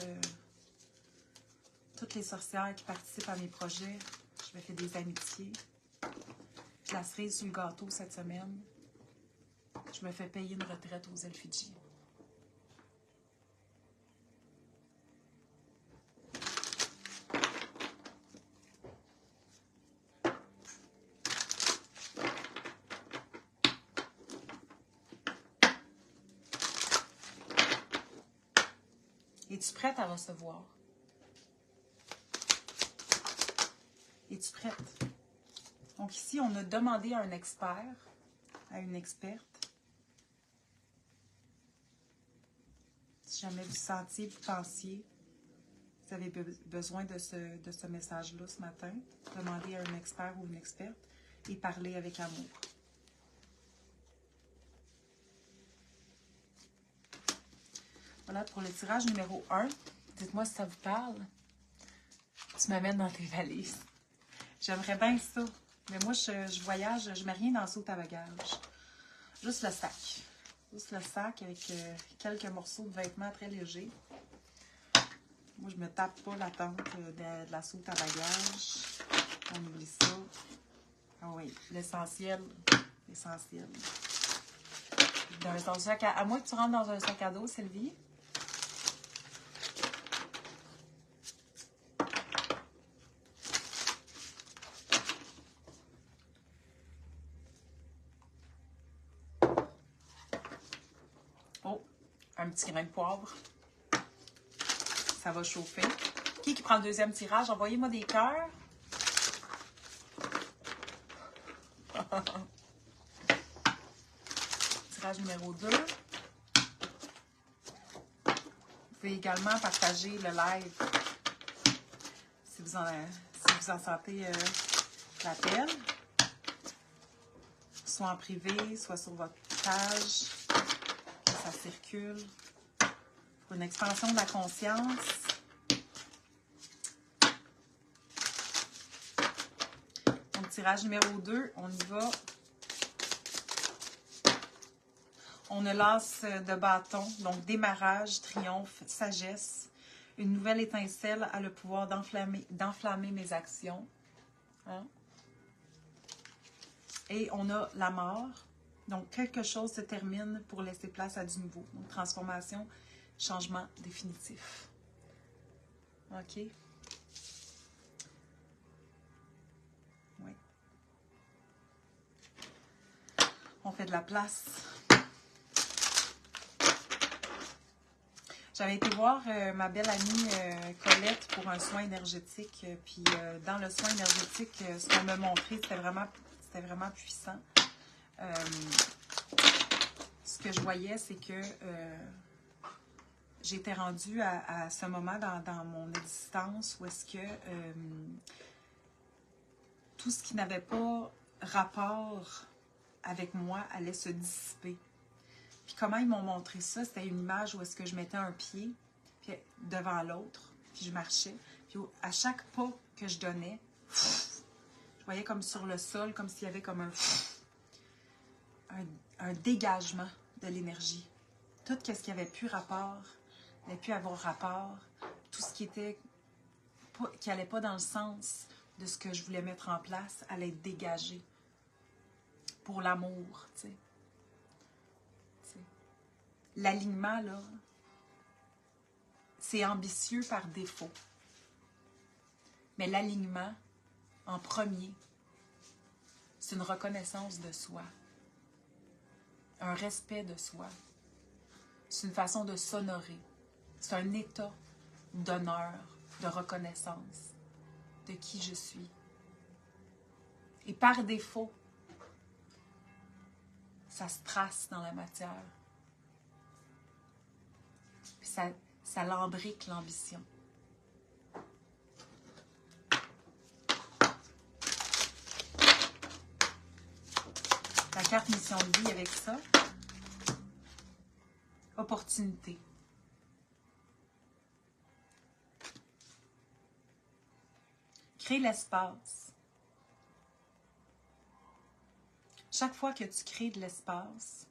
toutes les sorcières qui participent à mes projets. Je me fais des amitiés. Je la cerise sur le gâteau cette semaine. Je me fais payer une retraite aux îles Fidji. Es-tu prête à recevoir? Es-tu prête? Donc ici, on a demandé à un expert, à une experte, si jamais vous sentiez, vous pensiez, vous avez besoin de ce message-là ce matin, demandez à un expert ou une experte et parlez avec amour. Voilà pour le tirage numéro 1. Dites-moi si ça vous parle. Tu m'amènes dans tes valises. J'aimerais bien ça. Mais moi, je voyage, je ne mets rien dans le saut à bagages. Juste le sac. Juste le sac avec quelques morceaux de vêtements très légers. Moi, je me tape pas la tente de la soute à bagages. On oublie ça. Ah oui, l'essentiel. L'essentiel. Dans ton sac à moins que tu rentres dans un sac à dos, Sylvie. Oh, un petit grain de poivre. Ça va chauffer. Qui prend le deuxième tirage? Envoyez-moi des cœurs. Tirage numéro 2. Vous pouvez également partager le live si vous en sentez l'appel. Soit en privé, soit sur votre page. Que ça circule. Pour une expansion de la conscience. Donc, tirage numéro 2, on y va. On a l'as de bâton, donc démarrage, triomphe, sagesse. Une nouvelle étincelle a le pouvoir d'enflammer mes actions. Hein? Et on a la mort. Donc, quelque chose se termine pour laisser place à du nouveau. Donc, transformation, changement définitif. OK? Oui. On fait de la place. J'avais été voir ma belle amie Colette pour un soin énergétique. Puis dans le soin énergétique, ce qu'elle m'a montré, c'était vraiment puissant. Ce que je voyais, c'est que j'étais rendue à ce moment dans mon existence où est-ce que tout ce qui n'avait pas rapport avec moi allait se dissiper. Puis comment ils m'ont montré ça, c'était une image où est-ce que je mettais un pied puis devant l'autre, puis je marchais. Puis à chaque pas que je donnais, je voyais comme sur le sol, comme s'il y avait comme un dégagement de l'énergie. Tout ce qui avait plus rapport, n'avait plus avoir rapport, tout ce qui n'allait pas dans le sens de ce que je voulais mettre en place, allait être dégagé pour l'amour, tu sais. L'alignement, là, c'est ambitieux par défaut. Mais l'alignement, en premier, c'est une reconnaissance de soi. Un respect de soi. C'est une façon de s'honorer. C'est un état d'honneur, de reconnaissance de qui je suis. Et par défaut, ça se trace dans la matière. Puis ça l'embrique l'ambition. La carte mission de vie avec ça. opportunité. Crée l'espace. Chaque fois que tu crées de l'espace,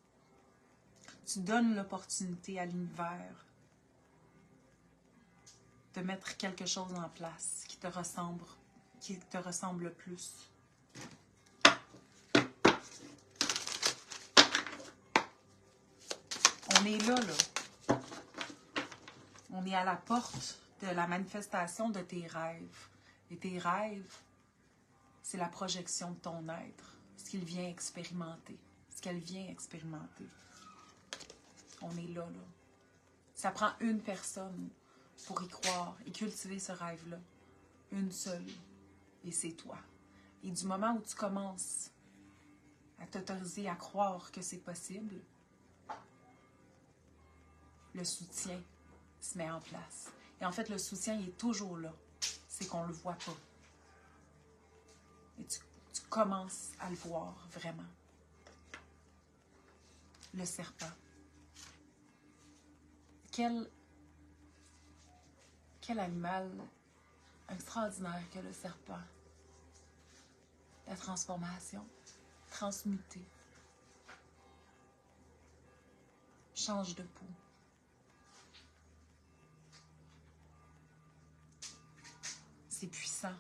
tu donnes l'opportunité à l'univers de mettre quelque chose en place qui te ressemble le plus. On est là. On est à la porte de la manifestation de tes rêves. Et tes rêves, c'est la projection de ton être, ce qu'il vient expérimenter, ce qu'elle vient expérimenter. On est là. Ça prend une personne pour y croire et cultiver ce rêve-là. Une seule. Et c'est toi. Et du moment où tu commences à t'autoriser à croire que c'est possible, le soutien se met en place. Et en fait, le soutien, il est toujours là. C'est qu'on ne le voit pas. Et tu commences à le voir vraiment. Le serpent. Quel animal extraordinaire que le serpent. La transformation, transmuter. Change de peau. C'est puissant.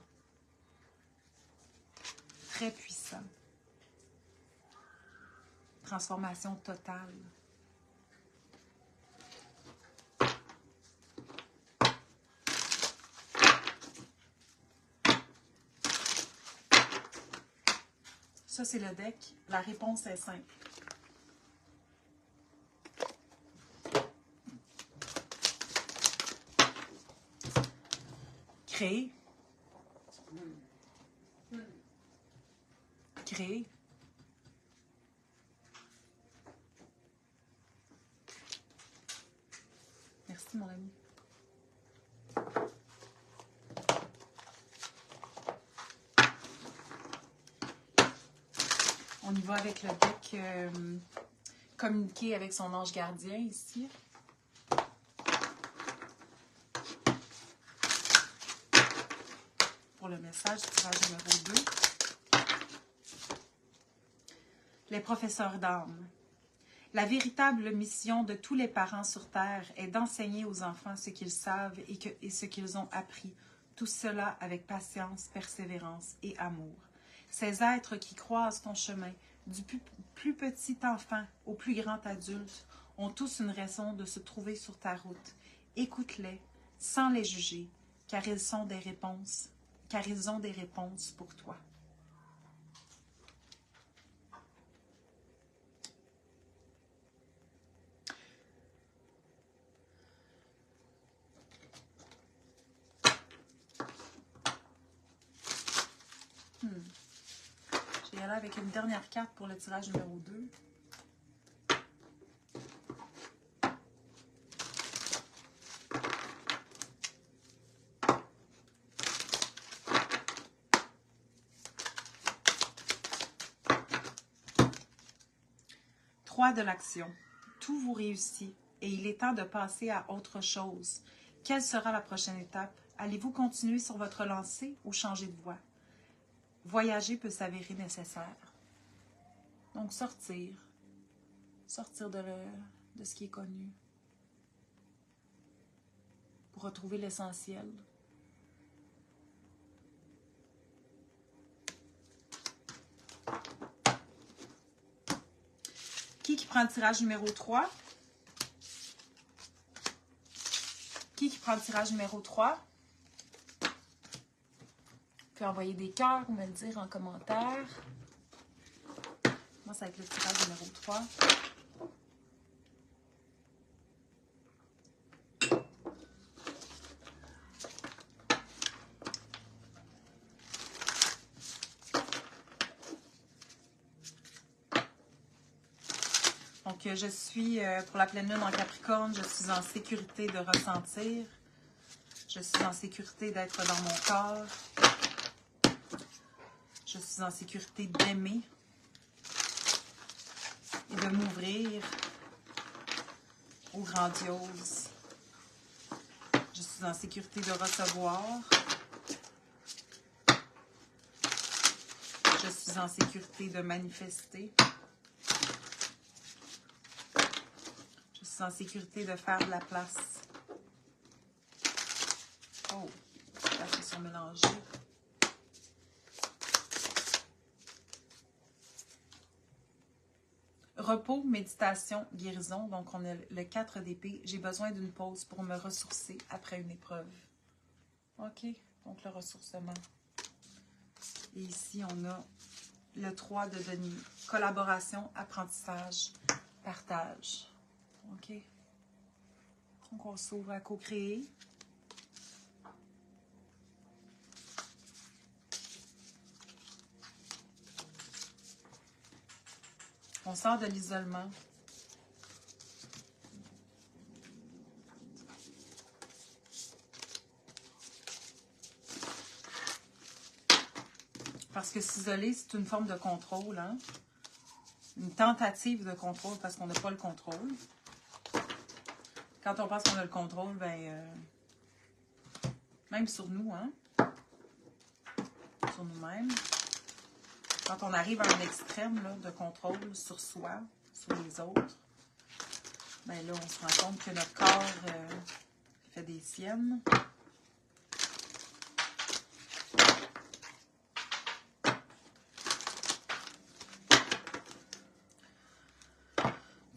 Très puissant. Transformation totale. Ça, c'est le deck. La réponse est simple. Créer. Créer. Merci, mon ami. On y va avec le deck communiquer avec son ange gardien ici. Pour le message, tirage numéro 2. Les professeurs d'âme. La véritable mission de tous les parents sur Terre est d'enseigner aux enfants ce qu'ils savent et ce qu'ils ont appris. Tout cela avec patience, persévérance et amour. Ces êtres qui croisent ton chemin, du plus petit enfant au plus grand adulte, ont tous une raison de se trouver sur ta route. Écoute-les sans les juger, car ils ont des réponses pour toi. Je vais y aller avec une dernière carte pour le tirage numéro 2. De l'action. Tout vous réussit et il est temps de passer à autre chose. Quelle sera la prochaine étape? Allez-vous continuer sur votre lancée ou changer de voie? Voyager peut s'avérer nécessaire. Donc sortir de ce qui est connu pour retrouver l'essentiel. Qui prend le tirage numéro 3? Qui prend le tirage numéro 3? Vous pouvez envoyer des cœurs ou me le dire en commentaire. Moi, ça va être le tirage numéro 3. Donc, je suis, pour la pleine lune en Capricorne, je suis en sécurité de ressentir. Je suis en sécurité d'être dans mon corps. Je suis en sécurité d'aimer et de m'ouvrir au grandiose. Je suis en sécurité de recevoir. Je suis en sécurité de manifester. Je suis en sécurité de faire de la place. Oh, les places se sont mélangées. Repos, méditation, guérison. Donc, on a le 4 d'épée. J'ai besoin d'une pause pour me ressourcer après une épreuve. OK. Donc, le ressourcement. Et ici, on a le 3 de denier. Collaboration, apprentissage, partage. OK. Donc, on s'ouvre à co-créer. On sort de l'isolement. Parce que s'isoler, c'est une forme de contrôle, hein? Une tentative de contrôle parce qu'on n'a pas le contrôle. Quand on pense qu'on a le contrôle, ben, même sur nous, hein? Sur nous-mêmes. Quand on arrive à un extrême là, de contrôle sur soi, sur les autres, ben là, on se rend compte que notre corps fait des siennes.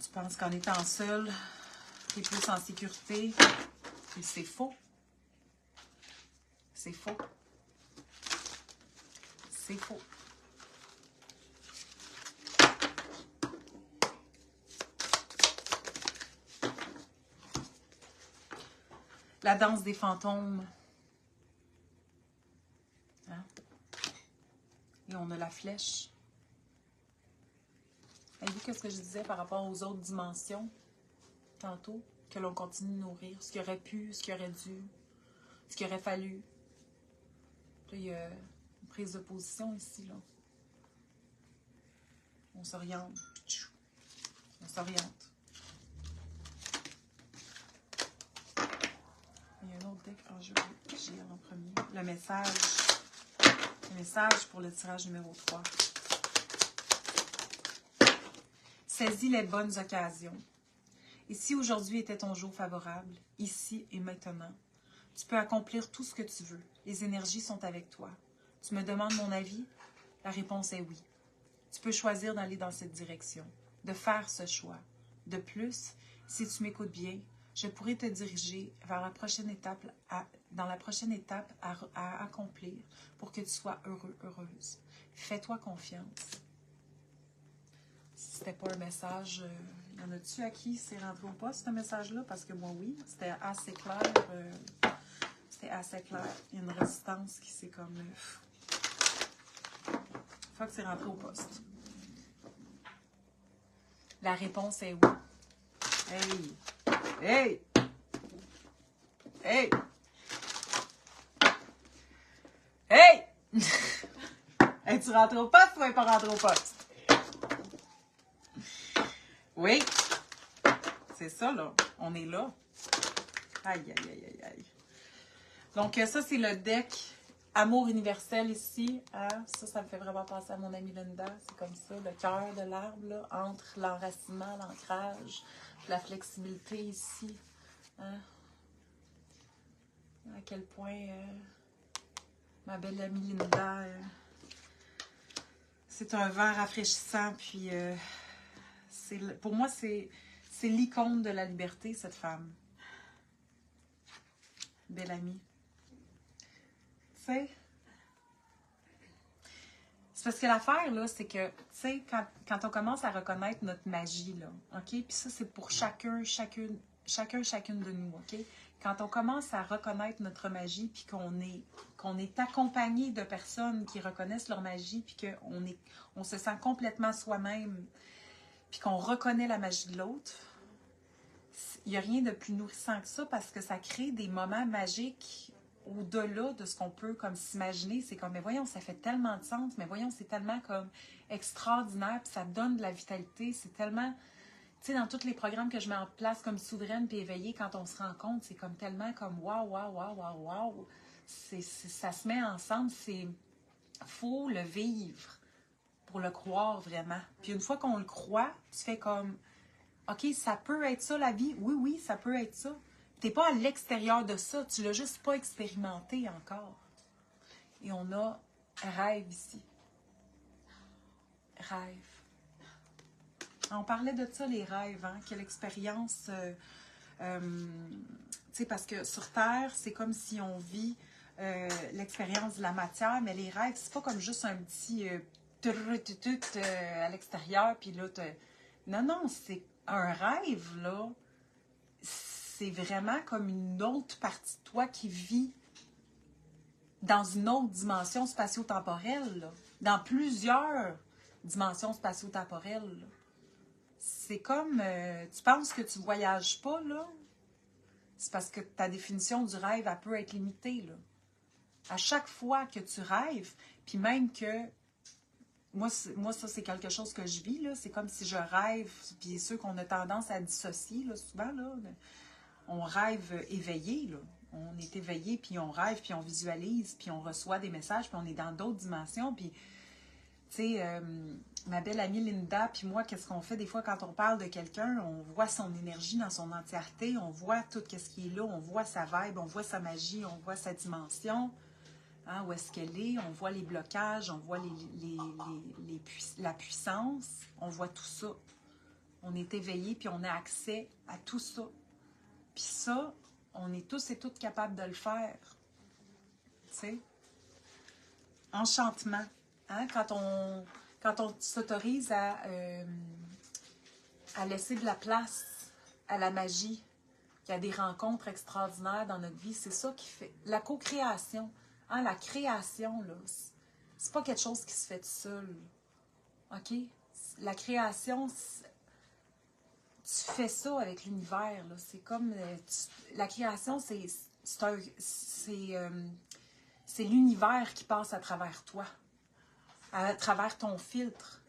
Tu penses qu'en étant seul, tu es plus en sécurité. Et c'est faux. C'est faux. C'est faux. La danse des fantômes. Hein? Et on a la flèche. Avez-vous qu'est-ce que je disais par rapport aux autres dimensions, tantôt, que l'on continue de nourrir, ce qui aurait pu, ce qui aurait dû, ce qui aurait fallu. Là, il y a une prise de position ici, là. On s'oriente. On s'oriente. Il y a un autre deck en jeu. J'ai en premier. Le message. Le message pour le tirage numéro 3. Saisis les bonnes occasions. Et si aujourd'hui était ton jour favorable, ici et maintenant, tu peux accomplir tout ce que tu veux. Les énergies sont avec toi. Tu me demandes mon avis? La réponse est oui. Tu peux choisir d'aller dans cette direction, de faire ce choix. De plus, si tu m'écoutes bien, je pourrais te diriger vers la prochaine étape, dans la prochaine étape à accomplir pour que tu sois heureux, heureuse. Fais-toi confiance. Si c'était pas un message, y en a-tu à qui c'est rentré au poste, ce message-là? Parce que moi, oui, c'était assez clair. C'était assez clair. Il y a une résistance qui s'est comme... Faut que c'est rentré au poste. La réponse est oui. Hey! Hey! Hey! Hey! Hey, tu rentres au poste ou tu pas rentré au poste? Oui! C'est ça, là. On est là. Aïe, aïe, aïe, aïe, aïe. Donc, ça, c'est le deck Amour universel ici. Hein? Ça me fait vraiment penser à mon amie Linda. C'est comme ça, le cœur de l'arbre, là, entre l'enracinement, l'ancrage, la flexibilité ici. Hein? À quel point ma belle amie Linda, c'est un vent rafraîchissant. Puis, pour moi, c'est l'icône de la liberté, cette femme. Belle amie. Tu sais, c'est parce que l'affaire, là, c'est que, tu sais, quand on commence à reconnaître notre magie, là, OK? Puis ça, c'est pour chacune de nous, OK? Quand on commence à reconnaître notre magie, puis qu'on est accompagné de personnes qui reconnaissent leur magie, puis qu'on se sent complètement soi-même, puis qu'on reconnaît la magie de l'autre, il n'y a rien de plus nourrissant que ça parce que ça crée des moments magiques au-delà de ce qu'on peut comme s'imaginer. C'est comme, mais voyons, ça fait tellement de sens, mais voyons, c'est tellement comme extraordinaire, puis ça donne de la vitalité, c'est tellement... Tu sais, dans tous les programmes que je mets en place comme souveraine puis éveillée, quand on se rend compte, c'est comme tellement comme waouh, waouh, waouh, waouh, waouh. Ça se met ensemble, faut le vivre pour le croire vraiment. Puis une fois qu'on le croit, tu fais comme, OK, ça peut être ça la vie. Oui, oui, ça peut être ça. T'es pas à l'extérieur de ça, tu l'as juste pas expérimenté encore. Et on a rêve ici. Rêve. On parlait de ça, les rêves, hein? Quelle expérience. Tu sais, parce que sur Terre, c'est comme si on vit l'expérience de la matière, mais les rêves, c'est pas comme juste un petit à l'extérieur, puis là, non, non, c'est un rêve, là. C'est vraiment comme une autre partie de toi qui vit dans une autre dimension spatio-temporelle, là. Dans plusieurs dimensions spatio-temporelles, là. C'est comme, tu penses que tu voyages pas, là, c'est parce que ta définition du rêve, elle peut être limitée, là. À chaque fois que tu rêves, puis même que, moi ça, c'est quelque chose que je vis, là, c'est comme si je rêve, puis ceux qu'on a tendance à dissocier, là, souvent, là, on rêve éveillé, là. On est éveillé, puis on rêve, puis on visualise, puis on reçoit des messages, puis on est dans d'autres dimensions, puis tu sais, ma belle amie Linda, puis moi, qu'est-ce qu'on fait des fois quand on parle de quelqu'un? On voit son énergie dans son entièreté, on voit tout ce qui est là, on voit sa vibe, on voit sa magie, on voit sa dimension, hein, où est-ce qu'elle est, on voit les blocages, on voit la puissance, on voit tout ça. On est éveillé, puis on a accès à tout ça. Puis ça, on est tous et toutes capables de le faire. Tu sais? Enchantement. Hein? Quand on s'autorise à laisser de la place à la magie, qu'il y a des rencontres extraordinaires dans notre vie, c'est ça qui fait la co-création. Hein? La création, là, c'est pas quelque chose qui se fait tout seul. OK? La création, tu fais ça avec l'univers. C'est comme... la création, c'est l'univers qui passe à travers toi, à travers ton filtre.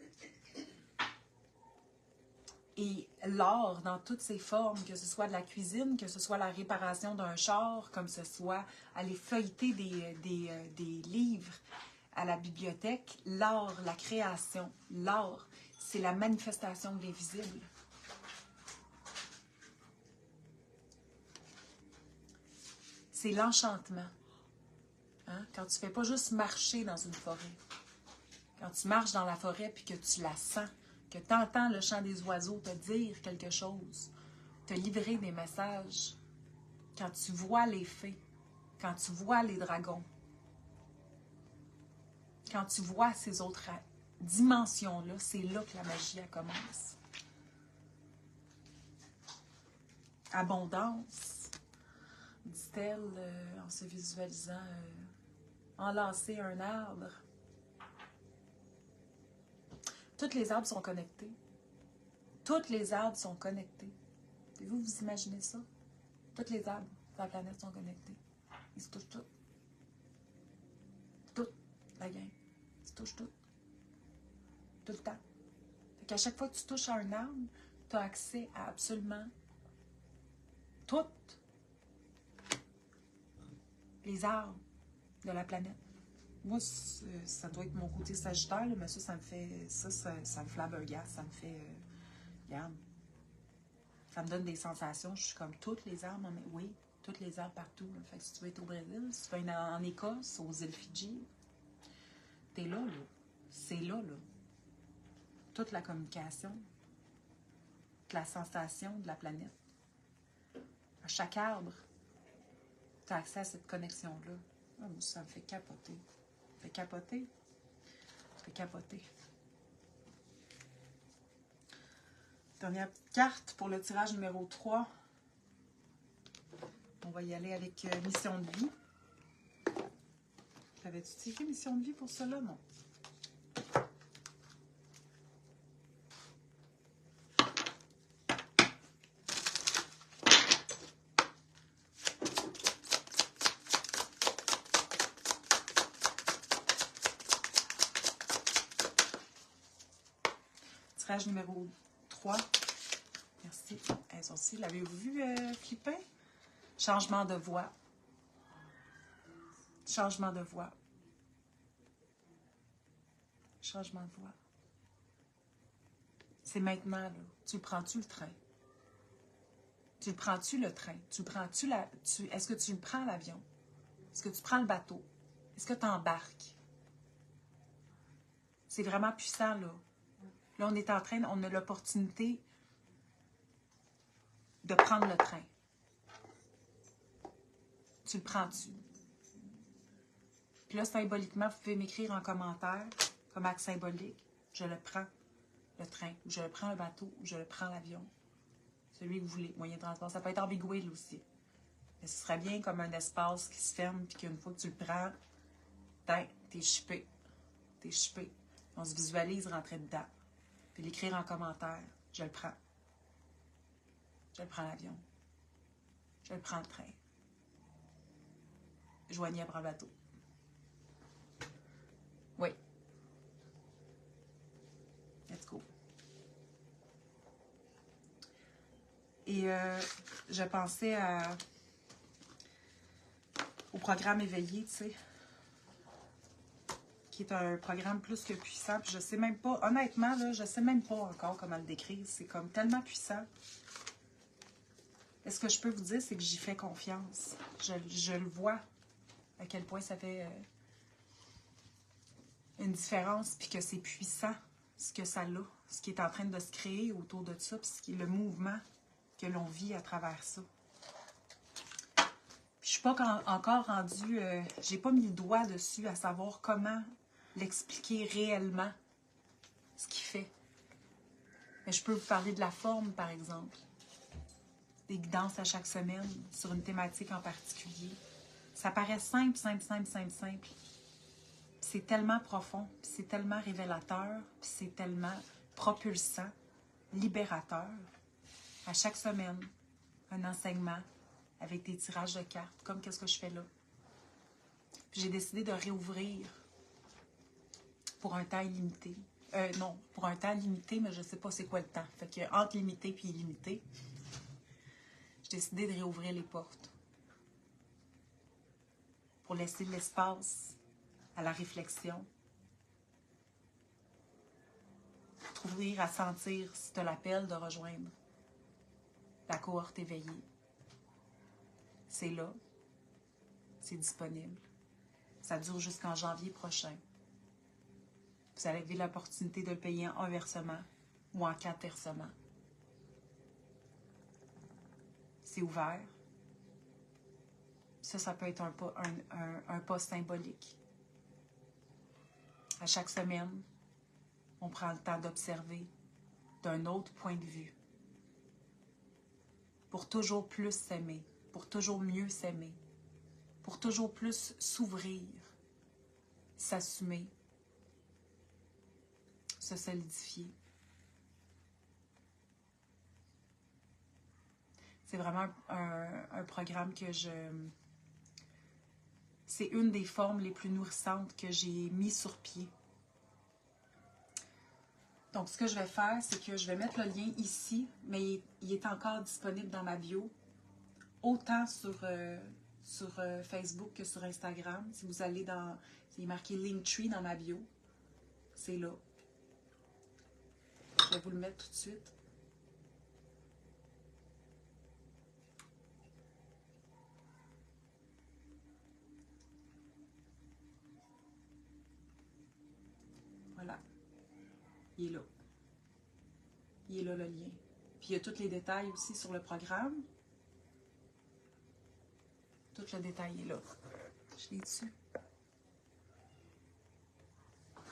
Et l'art, dans toutes ses formes, que ce soit de la cuisine, que ce soit la réparation d'un char, comme ce soit aller feuilleter des livres à la bibliothèque, l'art, la création, l'art, c'est la manifestation de l'invisible. C'est l'enchantement. Hein? Quand tu ne fais pas juste marcher dans une forêt, quand tu marches dans la forêt puis que tu la sens, que tu entends le chant des oiseaux te dire quelque chose, te livrer des messages, quand tu vois les fées, quand tu vois les dragons, quand tu vois ces autres dimensions-là, c'est là que la magie elle commence. Abondance, dit-elle en se visualisant enlacer un arbre. Toutes les arbres sont connectés. Toutes les arbres sont connectés. Pouvez-vous vous imaginer ça? Toutes les arbres de la planète sont connectés. Ils se touchent toutes. Toute la gang. Ils se touchent toutes. Tout le temps. Fait qu'à chaque fois que tu touches à un arbre, tu as accès à absolument toutes les arbres de la planète. Moi, ça doit être mon côté sagittaire, là, mais ça me fait... Ça me flabbergasse, ça me fait... regarde. Ça me donne des sensations. Je suis comme toutes les arbres, mais oui, toutes les arbres partout. Là. Fait que si tu veux être au Brésil, si tu veux être en Écosse, aux îles Fidji, t'es là, là. C'est là, là. Toute la communication, toute la sensation de la planète. À chaque arbre, tu as accès à cette connexion-là. Oh, moi, ça me fait capoter. Ça fait capoter. Ça fait capoter. Dernière petite carte pour le tirage numéro 3. On va y aller avec mission de vie. T'avais-tu tiré mission de vie pour cela? Non. Tirage numéro 3. Merci. Elles aussi, l'avez-vous vu flipper? Changement de voix. Changement de voix. Changement de voix. C'est maintenant, là. Tu le prends-tu le train? Tu le prends-tu le train? Tu le prends-tu la... Est-ce que tu le prends l'avion? Est-ce que tu prends le bateau? Est-ce que tu embarques? C'est vraiment puissant, là. Là, on est en train, on a l'opportunité de prendre le train. Tu le prends-tu? Puis là, symboliquement, vous pouvez m'écrire en commentaire, comme acte symbolique, je le prends, le train, ou je le prends le bateau, ou je le prends l'avion. Celui que vous voulez, moyen de transport. Ça peut être ambigué, là aussi. Mais ce serait bien comme un espace qui se ferme, puis qu'une fois que tu le prends, t'es chippé. T'es chippé. On se visualise rentrer dedans. Puis l'écrire en commentaire, je le prends. Je le prends l'avion. Je le prends le train. Joignez après le bateau. Oui. Let's go. Et je pensais au programme Éveillé, tu sais, qui est un programme plus que puissant. Puis je sais même pas, honnêtement, là, je sais même pas encore comment le décrire. C'est comme tellement puissant. Et ce que je peux vous dire, c'est que j'y fais confiance. Je le vois, à quel point ça fait une différence, puis que c'est puissant, ce que ça a, ce qui est en train de se créer autour de ça, puis le mouvement que l'on vit à travers ça. Puis je suis pas encore rendue, j'ai pas mis le doigt dessus à savoir comment l'expliquer réellement, ce qu'il fait. Mais je peux vous parler de la forme, par exemple. Des guidances à chaque semaine sur une thématique en particulier. Ça paraît simple, simple, simple, simple, simple. C'est tellement profond, c'est tellement révélateur, c'est tellement propulsant, libérateur. À chaque semaine, un enseignement avec des tirages de cartes, comme qu'est-ce que je fais là. J'ai décidé de réouvrir pour un temps illimité. Non, pour un temps limité, mais je ne sais pas c'est quoi le temps. Fait que entre limité et illimité, j'ai décidé de réouvrir les portes pour laisser de l'espace à la réflexion, t'ouvrir à sentir si tu as l'appel de rejoindre la cohorte éveillée. C'est là, c'est disponible. Ça dure jusqu'en janvier prochain. Vous avez l'opportunité de le payer en un versement ou en 4 versements. C'est ouvert. Ça peut être un pas symbolique. À chaque semaine, on prend le temps d'observer d'un autre point de vue. Pour toujours plus s'aimer, pour toujours mieux s'aimer, pour toujours plus s'ouvrir, s'assumer, se solidifier. C'est vraiment un programme que c'est une des formes les plus nourrissantes que j'ai mis sur pied. Donc, ce que je vais faire, c'est que je vais mettre le lien ici, mais il est encore disponible dans ma bio, autant sur Facebook que sur Instagram. Si vous allez dans... Il est marqué Linktree dans ma bio. C'est là. Je vais vous le mettre tout de suite. Voilà. Il est là. Il est là, le lien. Puis il y a tous les détails aussi sur le programme. Tout le détail est là. Je l'ai dessus.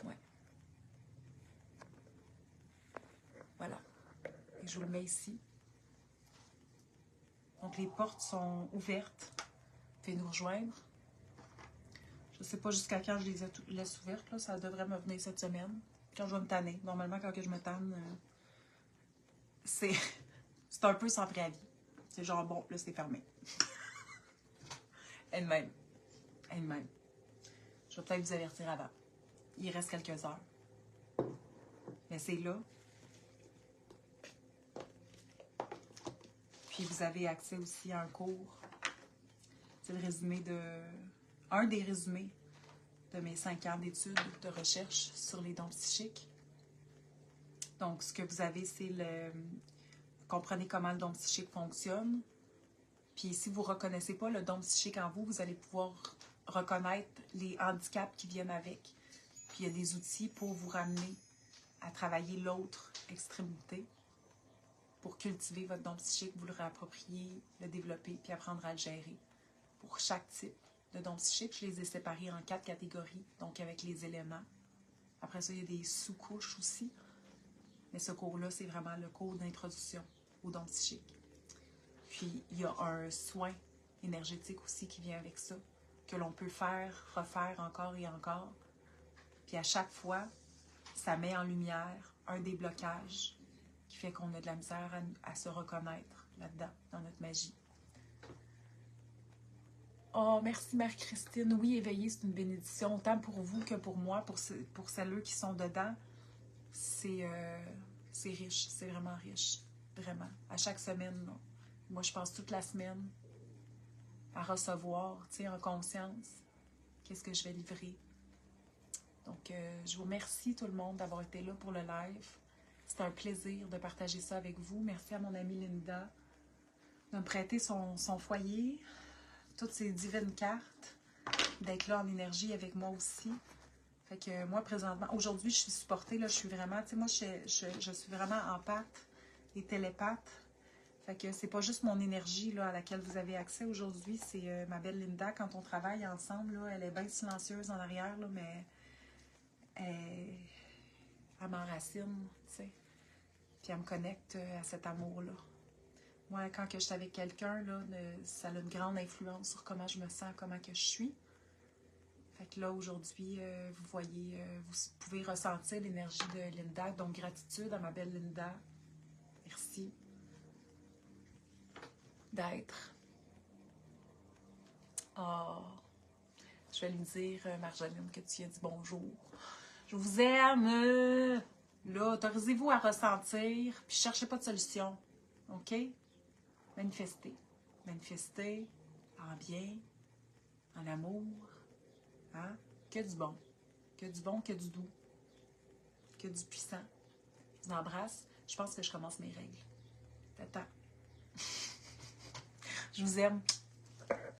Ouais. Voilà. Et je vous le mets ici. Donc les portes sont ouvertes. Vous pouvez nous rejoindre. Je ne sais pas jusqu'à quand je les laisse ouvertes. Là. Ça devrait me venir cette semaine. Quand je vais me tanner. Normalement, quand je me tanne, c'est un peu sans préavis. C'est genre, bon, là, c'est fermé. Elle-même. Elle-même. Je vais peut-être vous avertir avant. Il reste quelques heures. Mais c'est là. Puis vous avez accès aussi à un cours. C'est le résumé un des résumés de mes 5 ans d'études de recherche sur les dons psychiques. Donc, ce que vous avez, c'est vous comprenez comment le don psychique fonctionne. Puis, si vous ne reconnaissez pas le don psychique en vous, vous allez pouvoir reconnaître les handicaps qui viennent avec. Puis, il y a des outils pour vous ramener à travailler l'autre extrémité, pour cultiver votre don psychique, vous le réapproprier, le développer, puis apprendre à le gérer. Pour chaque type de don psychique, je les ai séparés en 4 catégories, donc avec les éléments. Après ça, il y a des sous-couches aussi. Mais ce cours-là, c'est vraiment le cours d'introduction au don psychique. Puis, il y a un soin énergétique aussi qui vient avec ça, que l'on peut refaire encore et encore. Puis à chaque fois, ça met en lumière un déblocage qui fait qu'on a de la misère à se reconnaître là-dedans, dans notre magie. Oh, merci Marie-Christine. Oui, éveiller, c'est une bénédiction, autant pour vous que pour moi, pour celles qui sont dedans. C'est riche, c'est vraiment riche, vraiment. À chaque semaine, là. Moi, je passe toute la semaine à recevoir, tu sais, en conscience, qu'est-ce que je vais livrer. Donc, je vous remercie tout le monde d'avoir été là pour le live. C'était un plaisir de partager ça avec vous. Merci à mon amie Linda de me prêter son foyer, toutes ces divines cartes, d'être là en énergie avec moi aussi. Fait que moi, présentement, aujourd'hui, je suis supportée, là, je suis vraiment, tu sais, moi, je suis vraiment empathe et télépathe. Fait que c'est pas juste mon énergie, là, à laquelle vous avez accès aujourd'hui, c'est ma belle Linda, quand on travaille ensemble, là, elle est bien silencieuse en arrière, là, mais elle m'enracine, tu sais. Puis elle me connecte à cet amour-là. Moi, quand que je suis avec quelqu'un, là, ça a une grande influence sur comment je me sens, comment que je suis. Fait que là, aujourd'hui, vous voyez, vous pouvez ressentir l'énergie de Linda. Donc, gratitude à ma belle Linda. Merci d'être. Oh, je vais lui dire, Marjolaine, que tu as dit bonjour. Je vous aime. Là, autorisez-vous à ressentir, puis cherchez pas de solution. OK? Manifestez. Manifestez en bien, en amour. Hein? Que du bon. Que du bon, que du doux. Que du puissant. Je vous embrasse. Je pense que je commence mes règles. T'attends. Je vous aime.